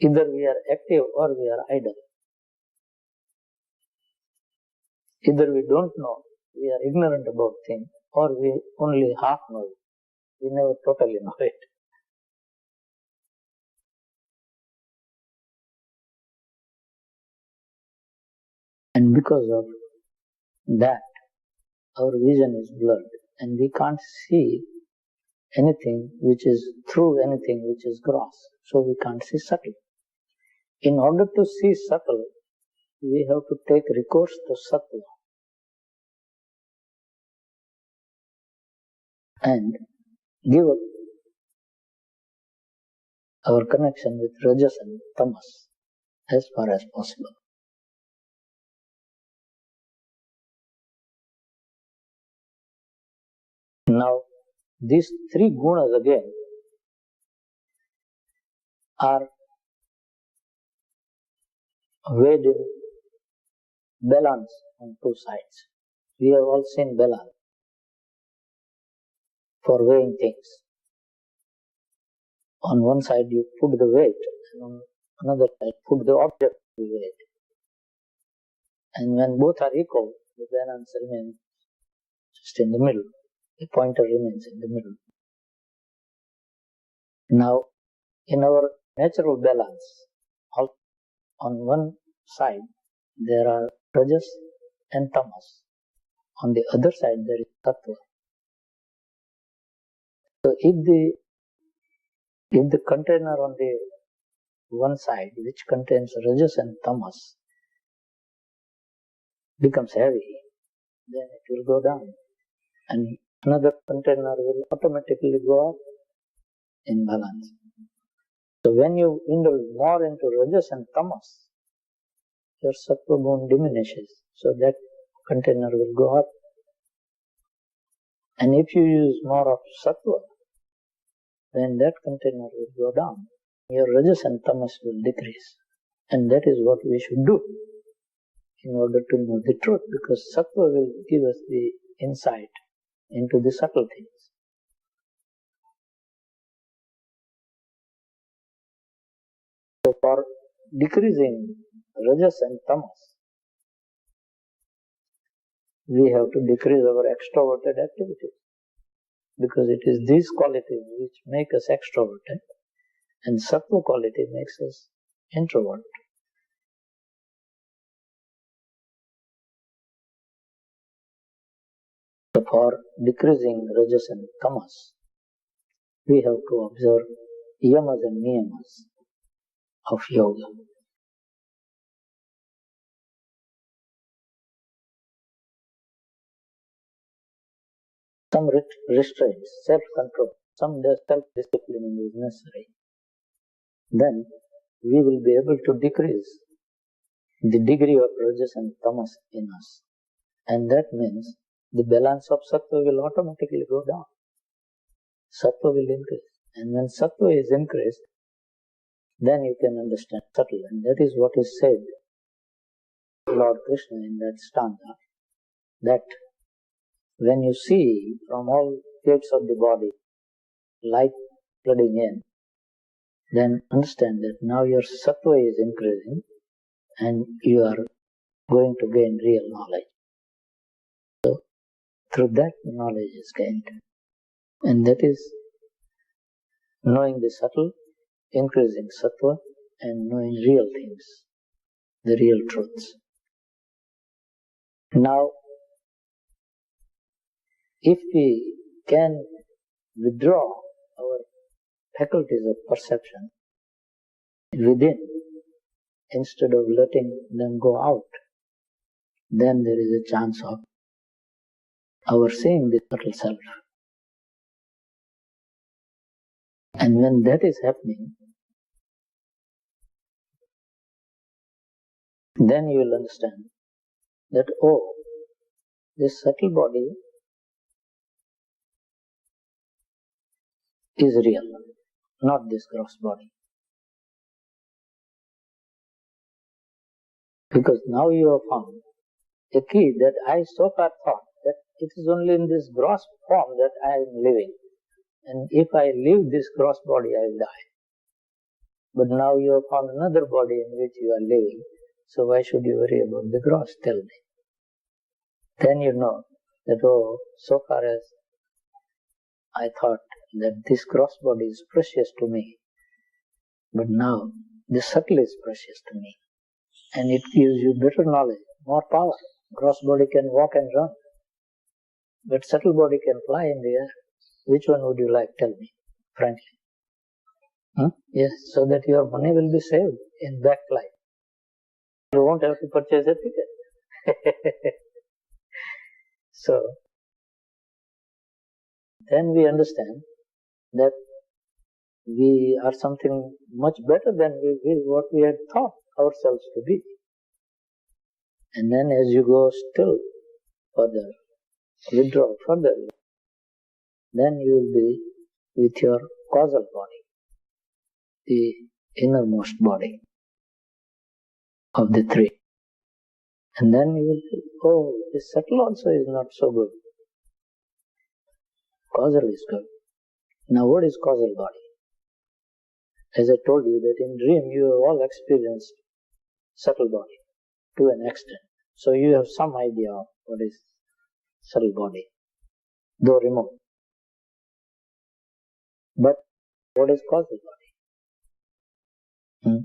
Either we are active or we are idle. Either we don't know, we are ignorant about things, or we only half know it. We never totally know it. And because of that, our vision is blurred and we can't see anything which is through anything which is gross. So we can't see subtle. In order to see subtle, we have to take recourse to sattva and give up our connection with rajas and tamas as far as possible. Now, these three gunas again are weighed in balance on two sides. We have all seen balance for weighing things. On one side you put the weight, and on another side put the object to be weighed. And when both are equal, the balance remains just in the middle. The pointer remains in the middle. Now, in our natural balance, on one side there are rajas and tamas. On the other side there is sattva. So if the container on the one side which contains rajas and tamas becomes heavy, then it will go down, and another container will automatically go up in balance. So when you indulge more into rajas and tamas, your sattva guণ diminishes, so that container will go up. And if you use more of sattva, then that container will go down. Your rajas and tamas will decrease. And that is what we should do in order to know the truth, because sattva will give us the insight into the subtle things. So for decreasing rajas and tamas, we have to decrease our extroverted activities, because it is these qualities which make us extroverted, and sattva quality makes us introvert. So for decreasing rajas and tamas, we have to observe yamas and niyamas of yoga. Some restraints, self-control, some self-disciplining is necessary. Then we will be able to decrease the degree of rajas and tamas in us. And that means the balance of sattva will automatically go down. Sattva will increase. And when sattva is increased, then you can understand subtle. And that is what is said Lord Krishna in that stanza, that when you see from all gates of the body light flooding in, then understand that now your sattva is increasing and you are going to gain real knowledge. So through that knowledge is gained. And that is knowing the subtle, increasing sattva, and knowing real things, the real truths. Now, if we can withdraw our faculties of perception within, instead of letting them go out, then there is a chance of our seeing the subtle self. And when that is happening, then you will understand that, oh, this subtle body is real, not this gross body. Because now you have found a key that I so far thought that it is only in this gross form that I am living. And if I leave this gross body, I will die. But now you have found another body in which you are living, so why should you worry about the gross? Tell me. Then you know that, oh, so far as I thought that this gross body is precious to me, but now the subtle is precious to me. And it gives you better knowledge, more power. Gross body can walk and run, but subtle body can fly in the air. Which one would you like? Tell me, frankly. Yes, so that your money will be saved in back life. You won't have to purchase a ticket. So, then we understand that we are something much better than what we had thought ourselves to be. And then as you go still further, withdraw further, then you will be with your causal body, the innermost body of the three. And then you will think, oh, this subtle also is not so good. Causal is good. Now what is causal body? As I told you that in dream you have all experienced subtle body to an extent. So you have some idea of what is subtle body, though remote. But what is causal body?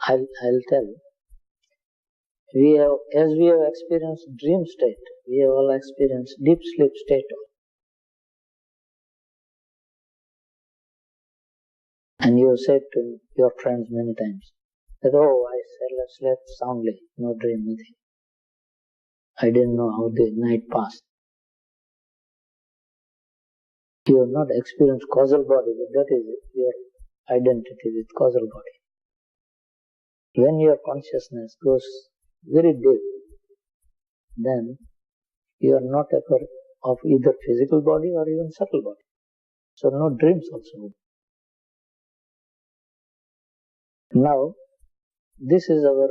I'll tell. As we have experienced dream state, we have all experienced deep sleep state. And you have said to your friends many times that, oh, I slept soundly, no dream, nothing. I didn't know how the night passed. You have not experienced causal body, but that is your identity with causal body. When your consciousness goes very deep, then you are not aware of either physical body or even subtle body. So no dreams also. Now, this is our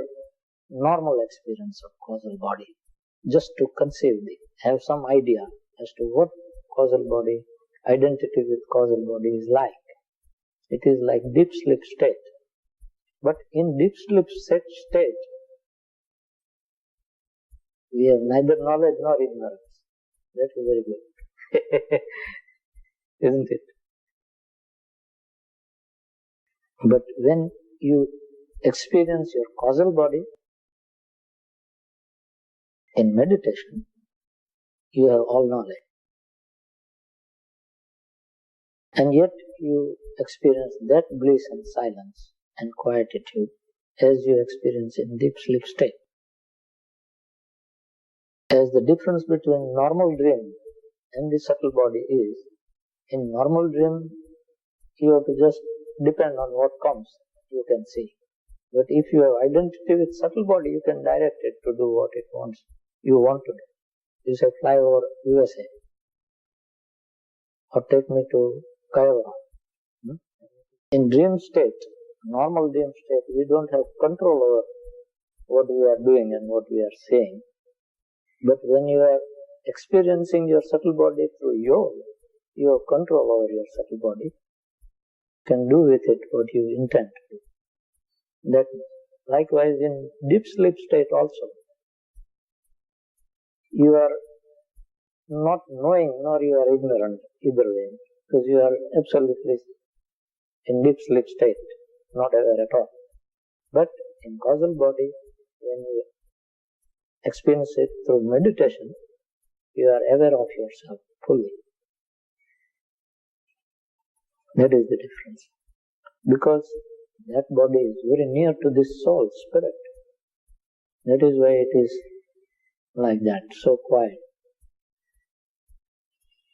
normal experience of causal body. Just to conceive, have some idea as to what causal body, identity with causal body is like. It is like deep sleep state. But in deep sleep state, we have neither knowledge nor ignorance. That is very good. Isn't it? But when you experience your causal body in meditation, you have all knowledge. And yet you experience that bliss and silence and quietude as you experience in deep sleep state. As the difference between normal dream and the subtle body is, in normal dream you have to just depend on what comes, you can see. But if you have identity with subtle body, you can direct it to do what it wants. You want to do. You say, fly over USA, or take me to Kayavarohan. In dream state, normal dream state, we don't have control over what we are doing and what we are saying. But when you are experiencing your subtle body through yoga, you have control over your subtle body, can do with it what you intend to do. That likewise in deep sleep state also, you are not knowing nor you are ignorant either way, because you are absolutely in deep sleep state, not aware at all. But in causal body, when you experience it through meditation, you are aware of yourself fully. That is the difference. Because that body is very near to this soul, spirit. That is why it is like that, so quiet.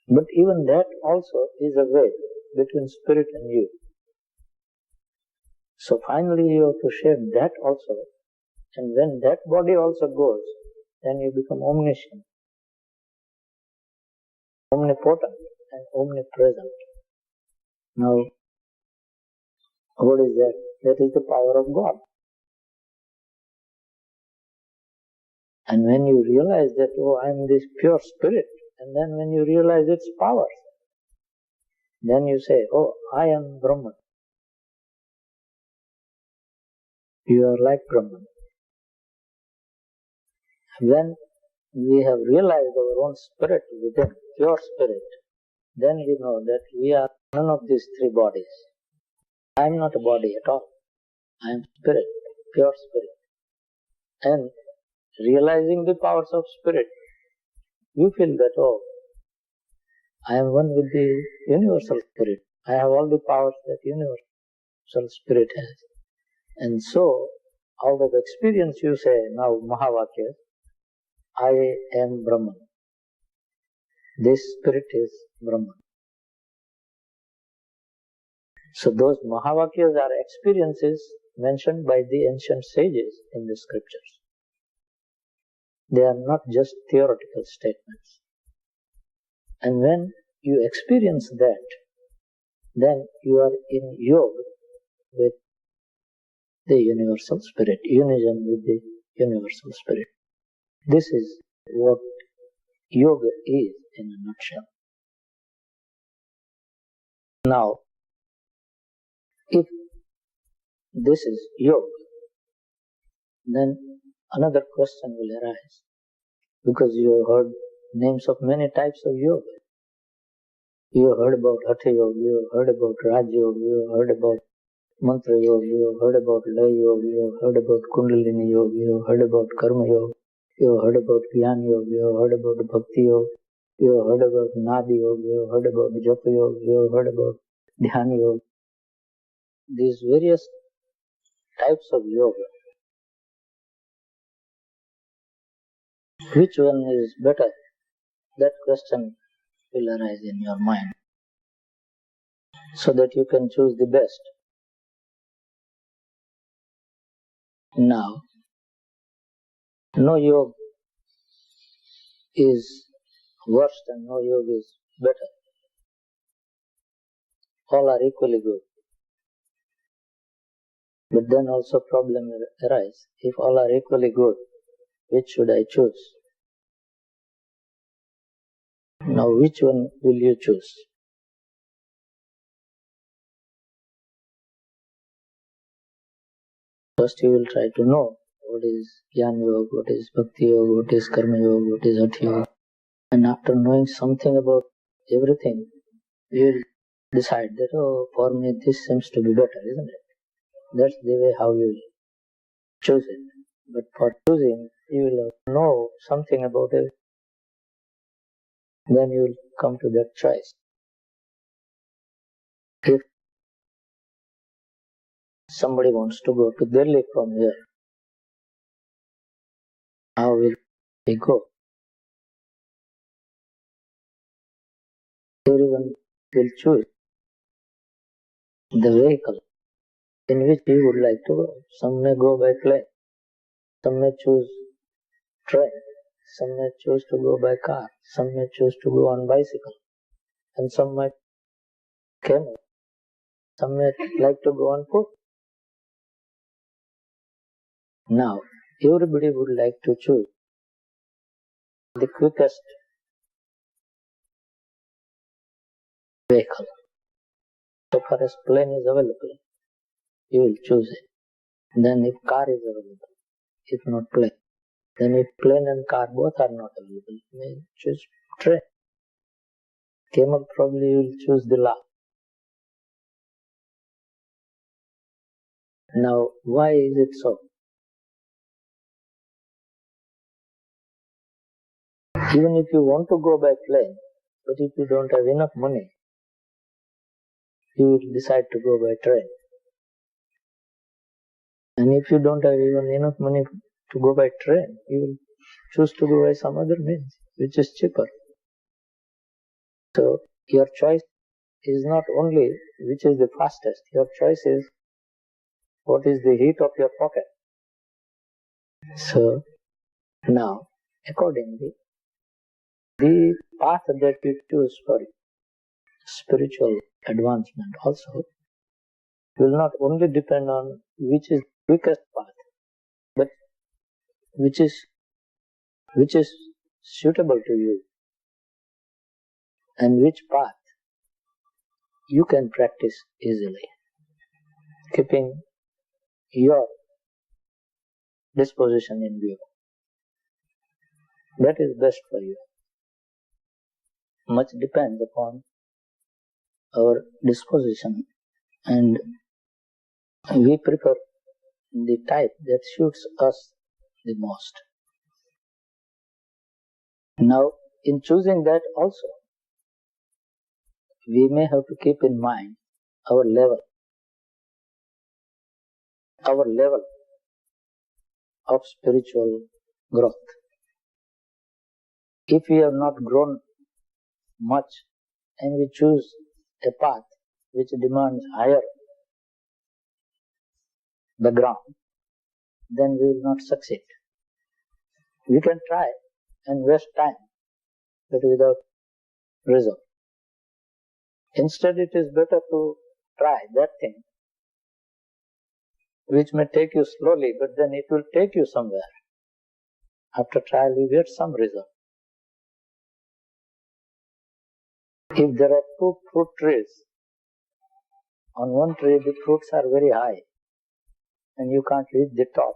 But even that also is a way between spirit and you. So finally you have to share that also. And when that body also goes, then you become omniscient, omnipotent and omnipresent. Now, what is that? That is the power of God. And when you realize that, oh, I am this pure spirit, and then when you realize its power, then you say, oh, I am Brahman. You are like Brahman. When we have realized our own spirit within, pure spirit, then we know that we are none of these three bodies. I am not a body at all. I am spirit, pure spirit. And realizing the powers of spirit, you feel that, oh, I am one with the universal spirit. I have all the powers that universal spirit has. And so, out of experience you say, now Mahavakya, I am Brahman. This spirit is Brahman. So those Mahavakyas are experiences mentioned by the ancient sages in the scriptures. They are not just theoretical statements. And when you experience that, then you are in yoga with the universal spirit, unison with the universal spirit. This is what yoga is in a nutshell. Now, if this is yoga, then another question will arise, because you have heard names of many types of yoga. You have heard about Hatha Yoga, you have heard about Raj Yoga, you have heard about Mantra Yoga, you have heard about Lay Yoga, you have heard about Kundalini Yoga, you have heard about Karma Yoga, you have heard about Jnana Yoga, you have heard about Bhakti Yoga, you have heard about Nadi Yoga, you have heard about Japa Yoga, you have heard about Dhyana Yoga. These various types of yoga. Which one is better? That question will arise in your mind, so that you can choose the best. Now, no yoga is worse and no yoga is better. All are equally good. But then also problem arise. If all are equally good, which should I choose? Now, which one will you choose? First you will try to know what is Jnana Yoga, what is Bhakti Yoga, what is Karma Yoga, what is Hatha Yoga. And after knowing something about everything, you will decide that, oh, for me this seems to be better, isn't it? That's the way how you will choose it. But for choosing, you will know something about it. Then you will come to that choice. If somebody wants to go to Delhi from here, how will he go? Everyone will choose the vehicle in which he would like to go. Some may go by plane, some may choose train, some may choose to go by car, some may choose to go on bicycle, and some might camel, some may like to go on foot. Now, everybody would like to choose the quickest vehicle. So far as plane is available, you will choose it. Then if car is available, if not plane, then if plane and car both are not available, you may choose train. Camel probably you will choose the last. Now, why is it so? Even if you want to go by plane, but if you don't have enough money, you will decide to go by train. And if you don't have even enough money to go by train, you will choose to go by some other means, which is cheaper. So, your choice is not only which is the fastest, your choice is what is the heat of your pocket. So, now, accordingly, the path that you choose for spiritual advancement also will not only depend on which is the quickest path, but which is suitable to you, and which path you can practice easily, keeping your disposition in view. That is best for you. Much depends upon our disposition, and we prefer the type that suits us the most. Now, in choosing that also, we may have to keep in mind our level of spiritual growth. If we have not grown much and we choose a path which demands higher background, then we will not succeed. We can try and waste time, but without result. Instead, it is better to try that thing which may take you slowly, but then it will take you somewhere. After trial, you get some result. If there are two fruit trees, on one tree the fruits are very high and you can't reach the top.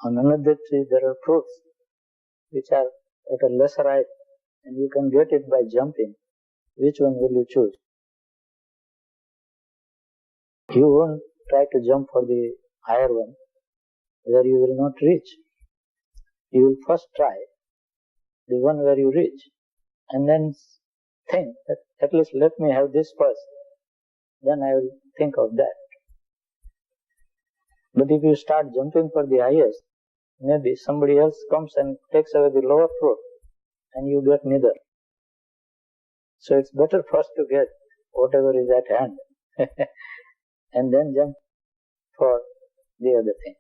On another tree there are fruits which are at a lesser height and you can get it by jumping. Which one will you choose? You won't try to jump for the higher one, where you will not reach. You will first try the one where you reach, and then think that at least let me have this first, then I will think of that. But if you start jumping for the highest, maybe somebody else comes and takes away the lower fruit, and you get neither. So it's better first to get whatever is at hand, and then jump for the other thing.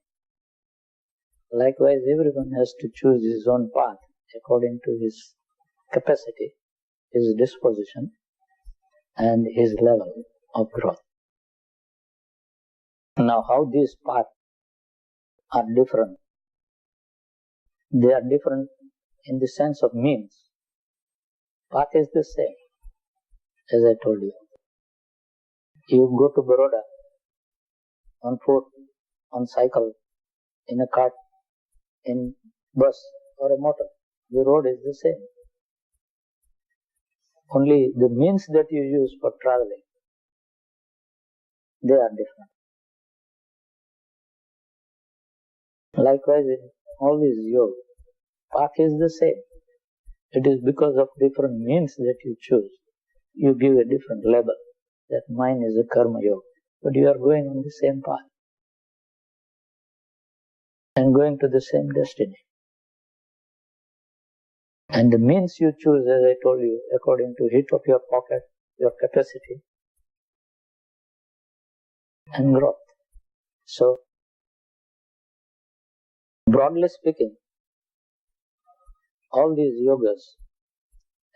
Likewise, everyone has to choose his own path according to his capacity, his disposition, and his level of growth. Now, how these paths are different? They are different in the sense of means. Path is the same, as I told you. You go to Baroda on foot, on cycle, in a cart, in bus or a motor. The road is the same. Only the means that you use for traveling, they are different. Likewise, in all these yoga, path is the same. It is because of different means that you choose. You give a different label, that mine is a karma yoga, but you are going on the same path and going to the same destiny. And the means you choose, as I told you, according to heat of your pocket, your capacity, and growth. So, broadly speaking, all these yogas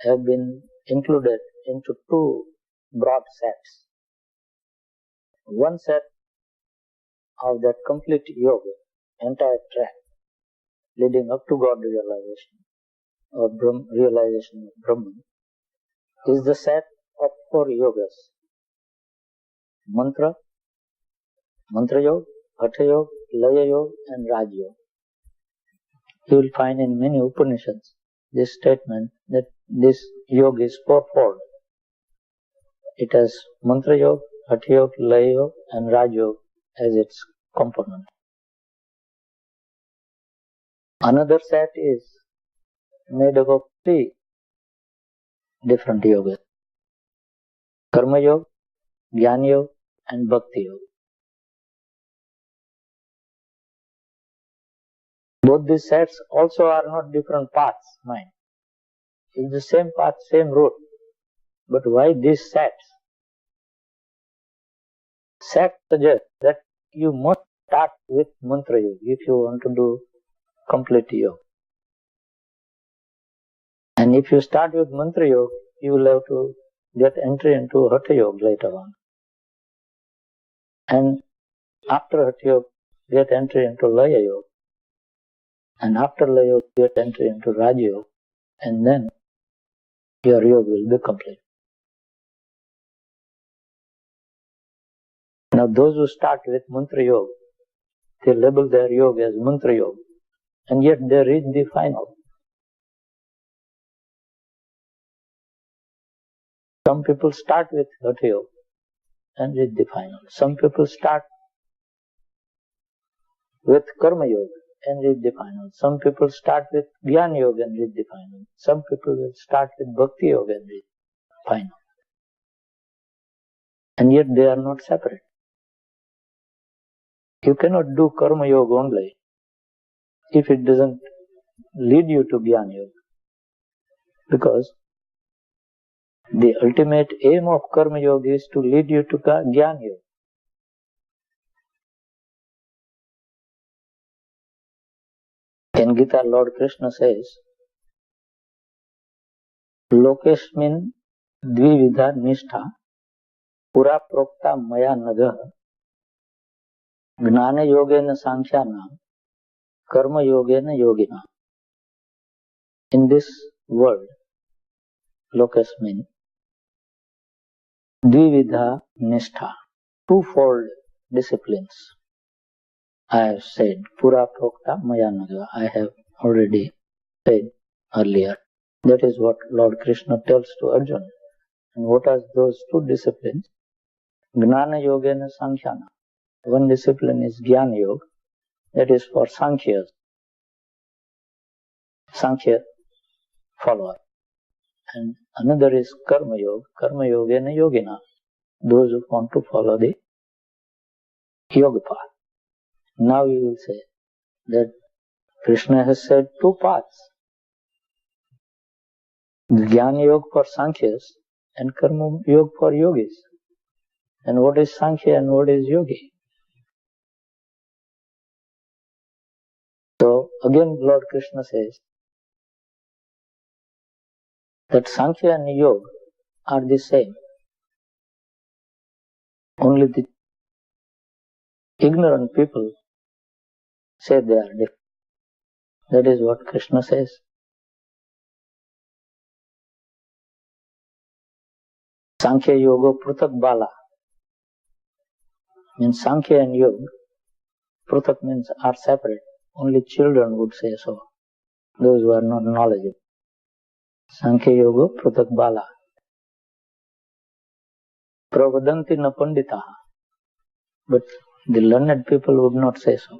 have been included into two broad sets. One set of that complete yoga, entire track, leading up to God realization, or realization of Brahman, is the set of 4 yogas: mantra, mantra yoga, hatha yoga, laya yoga, and raj yoga. You will find in many Upanishads this statement that this yoga is fourfold. It has mantra yoga, hatha yoga, laya yoga, and raj yoga as its component. Another set is made up of 3 different yogas: karma yoga, jnana yoga, and bhakti yoga. Both these sets also are not different paths, mind. It's the same path, same route. But why these sets? Sets suggest that you must start with mantra yoga if you want to do complete yoga. And if you start with mantra yoga, you will have to get entry into hatha yoga later on. And after hatha yoga, get entry into laya yoga. And after laya yoga, get entry into raj yoga. And then your yoga will be complete. Now those who start with mantra yoga, they label their yoga as mantra yoga. And yet they reach the final. Some people start with hatha yoga and reach the final. Some people start with karma yoga and reach the final. Some people start with jnana yoga and reach the final. Some people will start with bhakti yoga and reach the final. And yet they are not separate. You cannot do karma yoga only if it doesn't lead you to jnana yoga. Because the ultimate aim of karma yoga is to lead you to jnana yoga. In Gita, Lord Krishna says, Lokesmin dvividha nishtha pura prokta maya nagah Gnana yogena sankhyana, karma yogena yogina. In this world, lokasmin, dvividha nishtha, twofold disciplines. I have said, pura prokta mayanaga, I have already said earlier. That is what Lord Krishna tells to Arjuna. And what are those two disciplines? Gnana yogena sankhyana. One discipline is Jnana Yoga, that is for Sankhyas, Sankhya follower. And another is Karma Yoga, Karma Yogena Yogina, those who want to follow the Yoga path. Now you will say that Krishna has said two paths, Jnana Yoga for Sankhya's and Karma Yoga for Yogis. And what is Sankhya and what is Yogi? So again Lord Krishna says that Sankhya and Yoga are the same. Only the ignorant people say they are different. That is what Krishna says. Sankhya Yoga Prutak Bala means Sankhya and Yoga. Prutak means are separate. Only children would say so, those who are not knowledgeable. Sankhya Yoga Prutak Bala. Pravadanti na panditaha. But the learned people would not say so.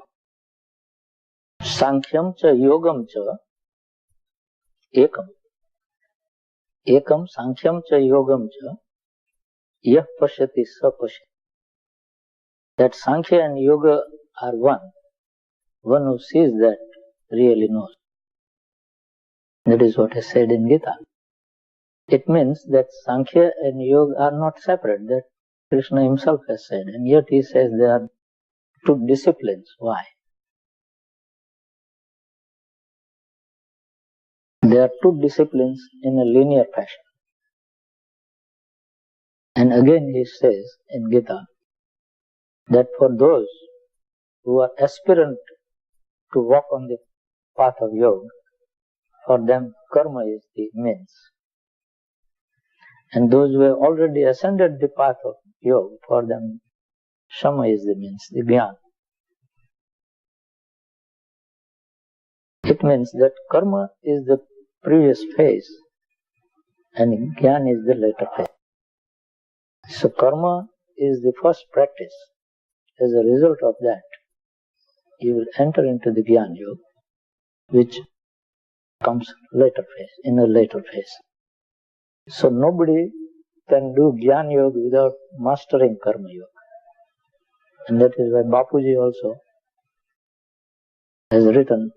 Sankhyam cha yogam cha ekam. Ekam sankhyam cha yogam cha yah pashyati sa pashyati. That Sankhya and Yoga are one. One who sees that really knows. That is what is said in Gita. It means that Sankhya and Yoga are not separate. That Krishna himself has said. And yet he says they are two disciplines. Why? They are two disciplines in a linear fashion. And again he says in Gita that for those who are aspirant to walk on the path of yoga, for them karma is the means. And those who have already ascended the path of yoga, for them shama is the means, the jnana. It means that karma is the previous phase and jnana is the later phase. So karma is the first practice. As a result of that, you will enter into the Jnana Yoga, which comes later phase, in a later phase. So nobody can do Jnana Yoga without mastering Karma Yoga. And that is why Bapuji also has written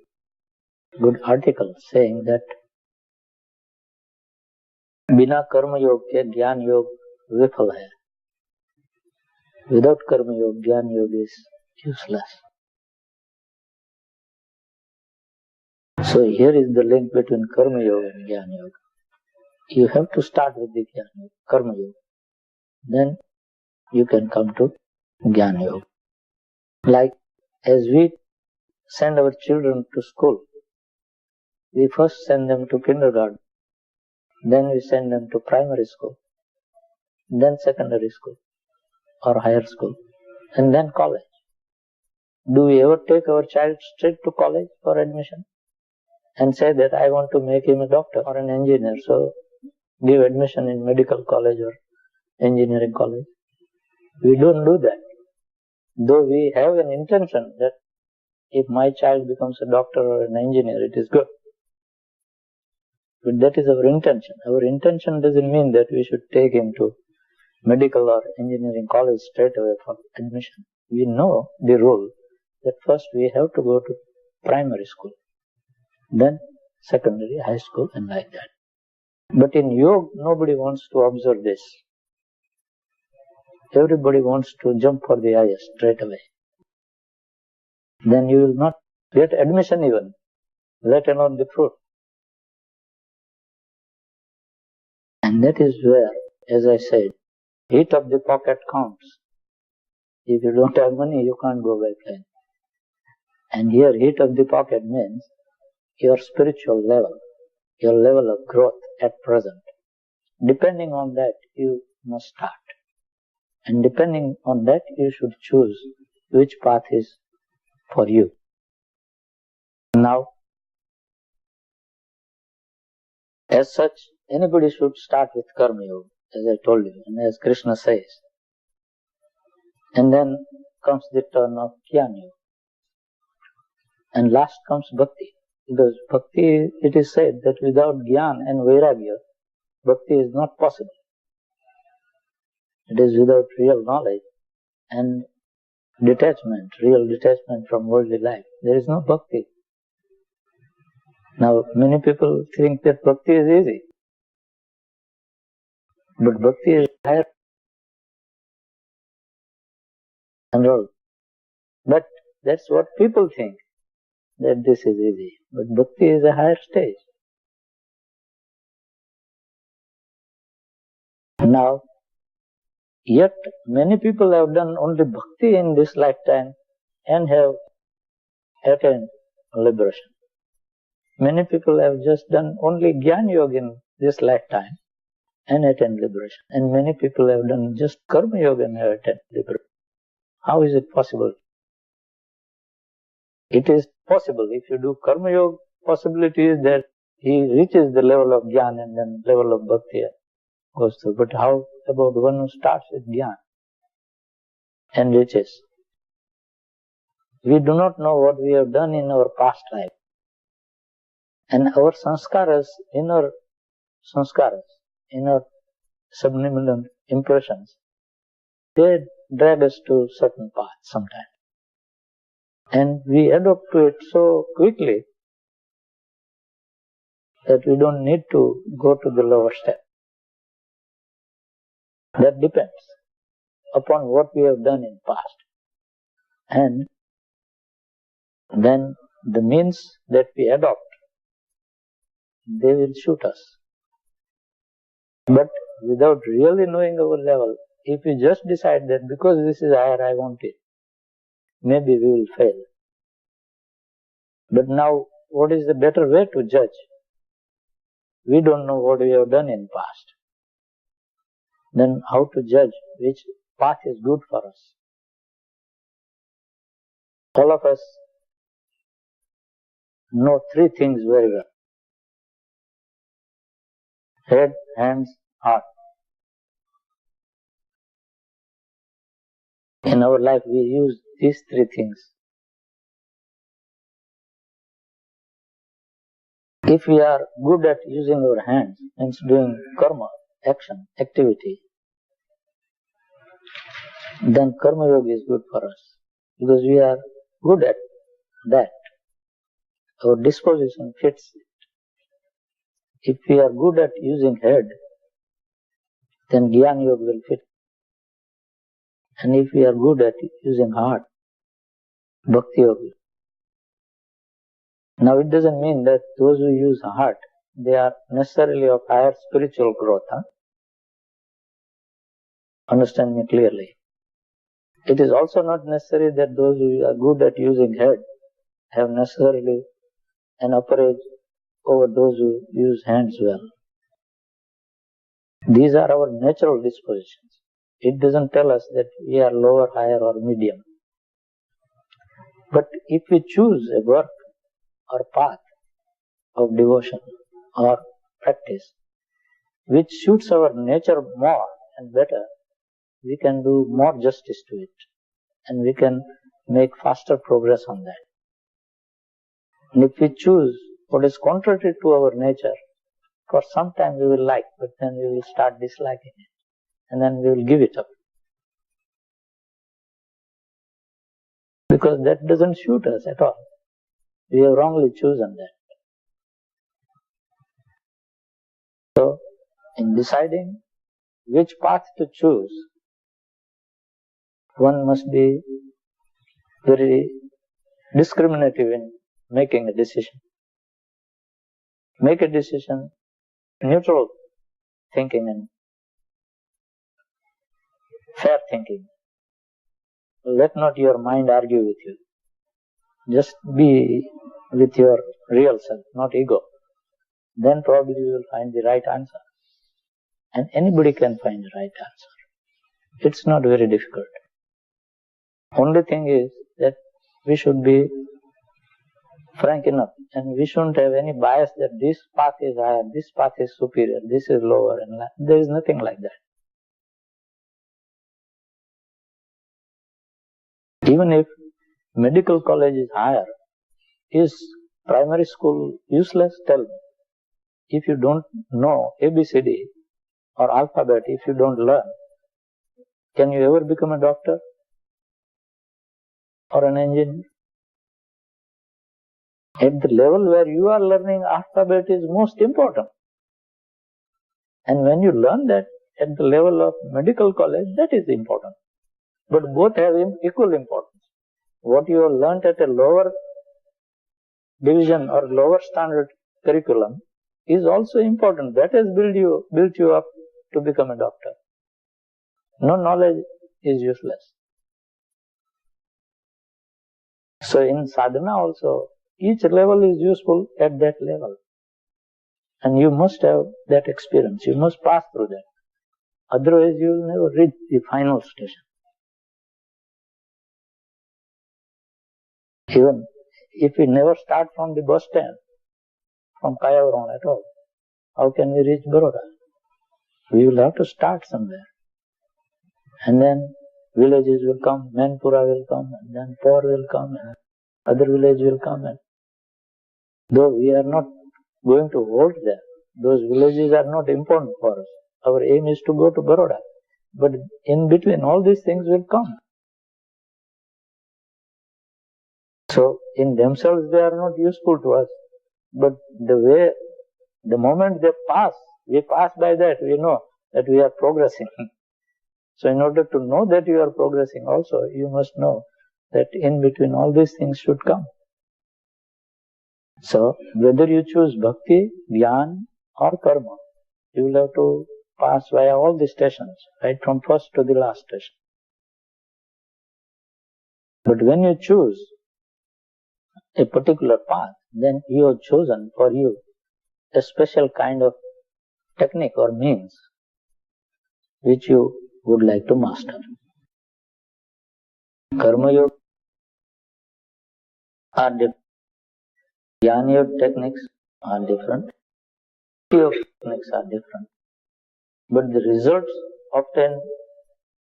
good article saying that Bina Karma Yoga ke Jnana Yoga vifal hai. Without Karma Yoga, Jnana Yoga is useless. So here is the link between Karma Yoga and Jnana Yoga. You have to start with the Jnana Yoga, Karma Yoga. Then you can come to Jnana Yoga. Like as we send our children to school, we first send them to kindergarten, then we send them to primary school, then secondary school or higher school, and then college. Do we ever take our child straight to college for admission and say that I want to make him a doctor or an engineer, so give admission in medical college or engineering college? We don't do that. Though we have an intention that if my child becomes a doctor or an engineer, it is good. But that is our intention. Our intention doesn't mean that we should take him to medical or engineering college straight away for admission. We know the rule that first we have to go to primary school, then secondary, high school, and like that. But in yoga, nobody wants to observe this. Everybody wants to jump for the highest straight away. Then you will not get admission even, let alone the fruit. And that is where, as I said, heat of the pocket counts. If you don't have money, you can't go by plane. And here, heat of the pocket means your spiritual level, your level of growth at present. Depending on that, you must start. And depending on that, you should choose which path is for you. Now, as such, anybody should start with Karma Yoga, as I told you, and as Krishna says. And then comes the turn of Jnana Yoga. And last comes Bhakti. Because Bhakti, it is said that without Jnana and Vairagya, Bhakti is not possible. It is without real knowledge and detachment, real detachment from worldly life. There is no Bhakti. Now, many people think that Bhakti is easy. But Bhakti is higher and all. But that's what people think, that this is easy. But Bhakti is a higher stage. Now, yet many people have done only Bhakti in this lifetime and have attained liberation. Many people have just done only Jnana Yoga in this lifetime and attained liberation. And many people have done just Karma Yoga and have attained liberation. How is it possible? It is possible. If you do Karma Yoga, possibility is that he reaches the level of Jnana and then level of Bhakti goes through. But how about one who starts with Jnana and reaches? We do not know what we have done in our past life. And our sanskaras, inner subliminal impressions, they drag us to certain paths sometimes. And we adopt to it so quickly that we don't need to go to the lower step. That depends upon what we have done in past. And then the means that we adopt, they will shoot us. But without really knowing our level, if we just decide that because this is higher, I want it, maybe we will fail. But now, what is the better way to judge? We don't know what we have done in past. Then how to judge which path is good for us? All of us know three things very well. Head, hands, heart. In our life we use these three things. If we are good at using our hands, means doing karma, action, activity, then Karma Yoga is good for us. Because we are good at that. Our disposition fits it. If we are good at using head, then Jnana Yoga will fit. And if we are good at using heart, Bhakti Yoga. Now it doesn't mean that those who use heart, they are necessarily of higher spiritual growth. Understand me clearly. It is also not necessary that those who are good at using head have necessarily an upper edge over those who use hands well. These are our natural dispositions. It doesn't tell us that we are lower, higher or medium. But if we choose a work or path of devotion or practice which suits our nature more and better, we can do more justice to it and we can make faster progress on that. And if we choose what is contrary to our nature, for some time we will like, but then we will start disliking it and then we will give it up. Because that doesn't suit us at all. We have wrongly chosen that. So, in deciding which path to choose, one must be very discriminative in making a decision. Make a decision, neutral thinking and fair thinking. let not your mind argue with you. Just be with your real self, not ego. Then probably you will find the right answer. And anybody can find the right answer. It's not very difficult. Only thing is that we should be frank enough, and we shouldn't have any bias that this path is higher, this path is superior, this is lower, and there is nothing like that. Even if medical college is higher, is primary school useless? Tell me. If you don't know ABCD or alphabet, if you don't learn, can you ever become a doctor or an engineer? At the level where you are learning, alphabet is most important. And when you learn that at the level of medical college, that is important. But both have equal importance. What you have learnt at a lower division or lower standard curriculum is also important. That has built you up to become a doctor. No knowledge is useless. So in sadhana also, each level is useful at that level. And you must have that experience. You must pass through that. Otherwise you will never reach the final station. Even if we never start from the bus stand, from Kayavarohan at all, how can we reach Baroda? We will have to start somewhere. And then villages will come, Manpura will come, and then Por will come, and other village will come. And though we are not going to hold there, those villages are not important for us. Our aim is to go to Baroda. But in between, all these things will come. So in themselves they are not useful to us. But the moment they pass, we pass by that, we know that we are progressing. So in order to know that you are progressing also, you must know that in between all these things should come. So whether you choose bhakti, jnana or karma, you will have to pass via all the stations, right from first to the last station. But when you choose a particular path, then you have chosen for you a special kind of technique or means which you would like to master. Karma yoga are different. Jnana yoga techniques are different. Yoga techniques are different. But the results obtained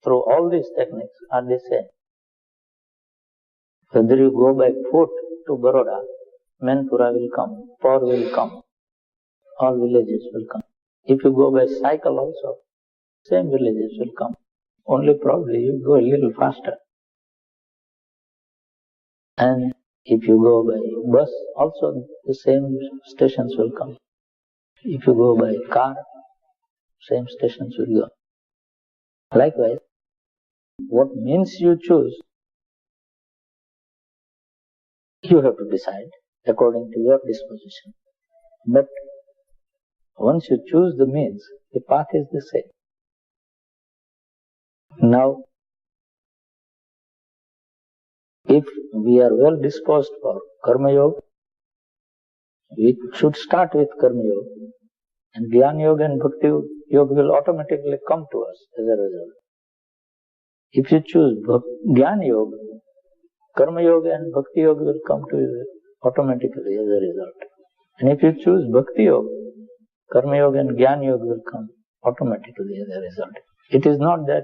through all these techniques are the same. Whether you go by foot to Baroda, Manpura will come, Por will come, all villages will come. If you go by cycle also, same villages will come. Only probably you go a little faster. And if you go by bus, also the same stations will come. If you go by car, same stations will go. Likewise, what means you choose, you have to decide according to your disposition. But once you choose the means, the path is the same. Now, if we are well disposed for Karma Yoga, we should start with Karma Yoga, and Jnana Yoga and Bhakti Yoga will automatically come to us as a result. If you choose Jnana Yoga, Karma Yoga and Bhakti Yoga will come to you automatically as a result. And if you choose Bhakti Yoga, Karma Yoga and Jnana Yoga will come automatically as a result. It is not that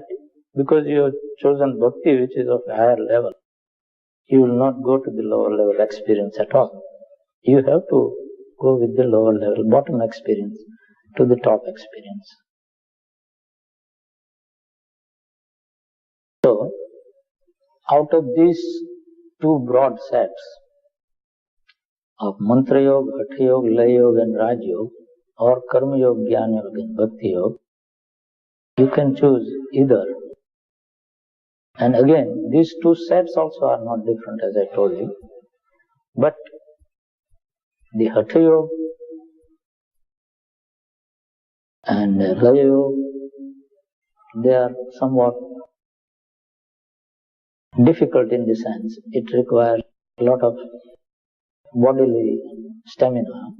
because you have chosen Bhakti, which is of a higher level, you will not go to the lower level experience at all. You have to go with the lower level, bottom experience to the top experience. So, out of these two broad sets of Mantra Yoga, Hatha Yoga, Laya Yoga and Raj Yoga, or Karma Yoga, Jnana Yoga and Bhakti Yoga, you can choose either. And again, these two sets also are not different as I told you. But the Hatha Yoga and Laya Yoga, they are somewhat difficult in the sense it requires a lot of bodily stamina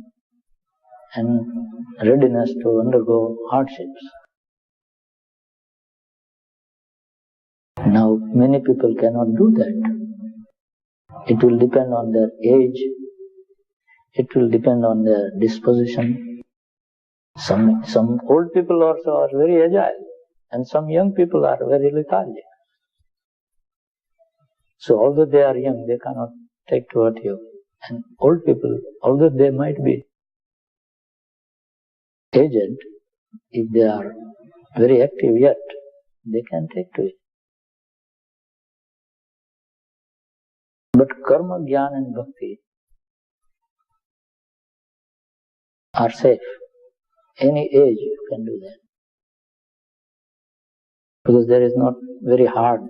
and readiness to undergo hardships. Now, many people cannot do that. It will depend on their age, it will depend on their disposition. Some old people also are very agile, and some young people are very lethargic. So although they are young, they cannot take to what yoga. And old people, although they might be aged, if they are very active yet, they can take to it. But karma, jnana and bhakti are safe. Any age you can do that. Because there is not very hard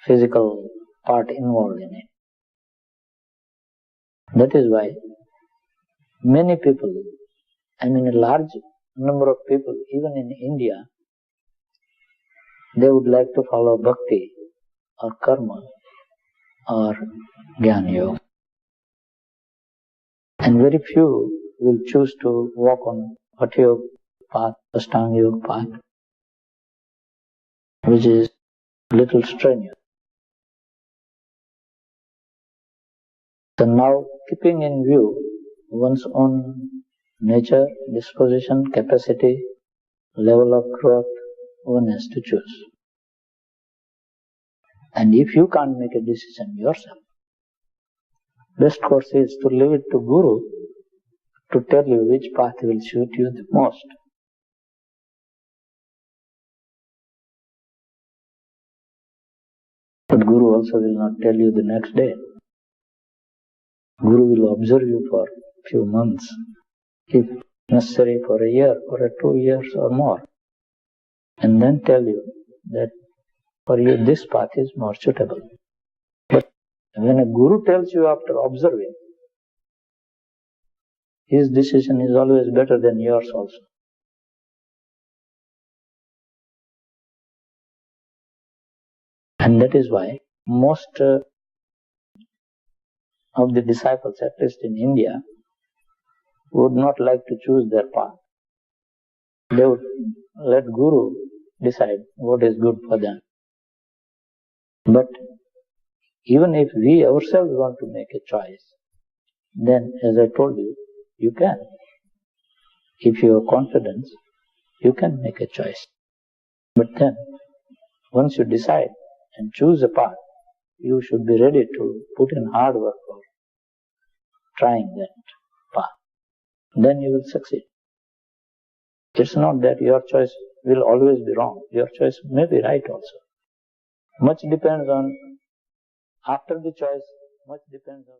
physical part involved in it. That is why many people, a large number of people, even in India, they would like to follow bhakti or karma or jnana yoga. And very few will choose to walk on Hatha Yoga path, Ashtanga Yoga path, which is a little strenuous. So now, keeping in view one's own nature, disposition, capacity, level of growth, one has to choose. And if you can't make a decision yourself, best course is to leave it to Guru to tell you which path will suit you the most. But Guru also will not tell you the next day. Guru will observe you for a few months, if necessary for a year or 2 years or more, and then tell you that for you this path is more suitable. But when a Guru tells you after observing, his decision is always better than yours also. And that is why most of the disciples, at least in India, would not like to choose their path. They would let Guru decide what is good for them. But even if we ourselves want to make a choice, then as I told you, you can. If you have confidence, you can make a choice. But then, once you decide and choose a path, you should be ready to put in hard work for trying that path. Then you will succeed. It's not that your choice will always be wrong. Your choice may be right also. Much depends on, after the choice, much depends on.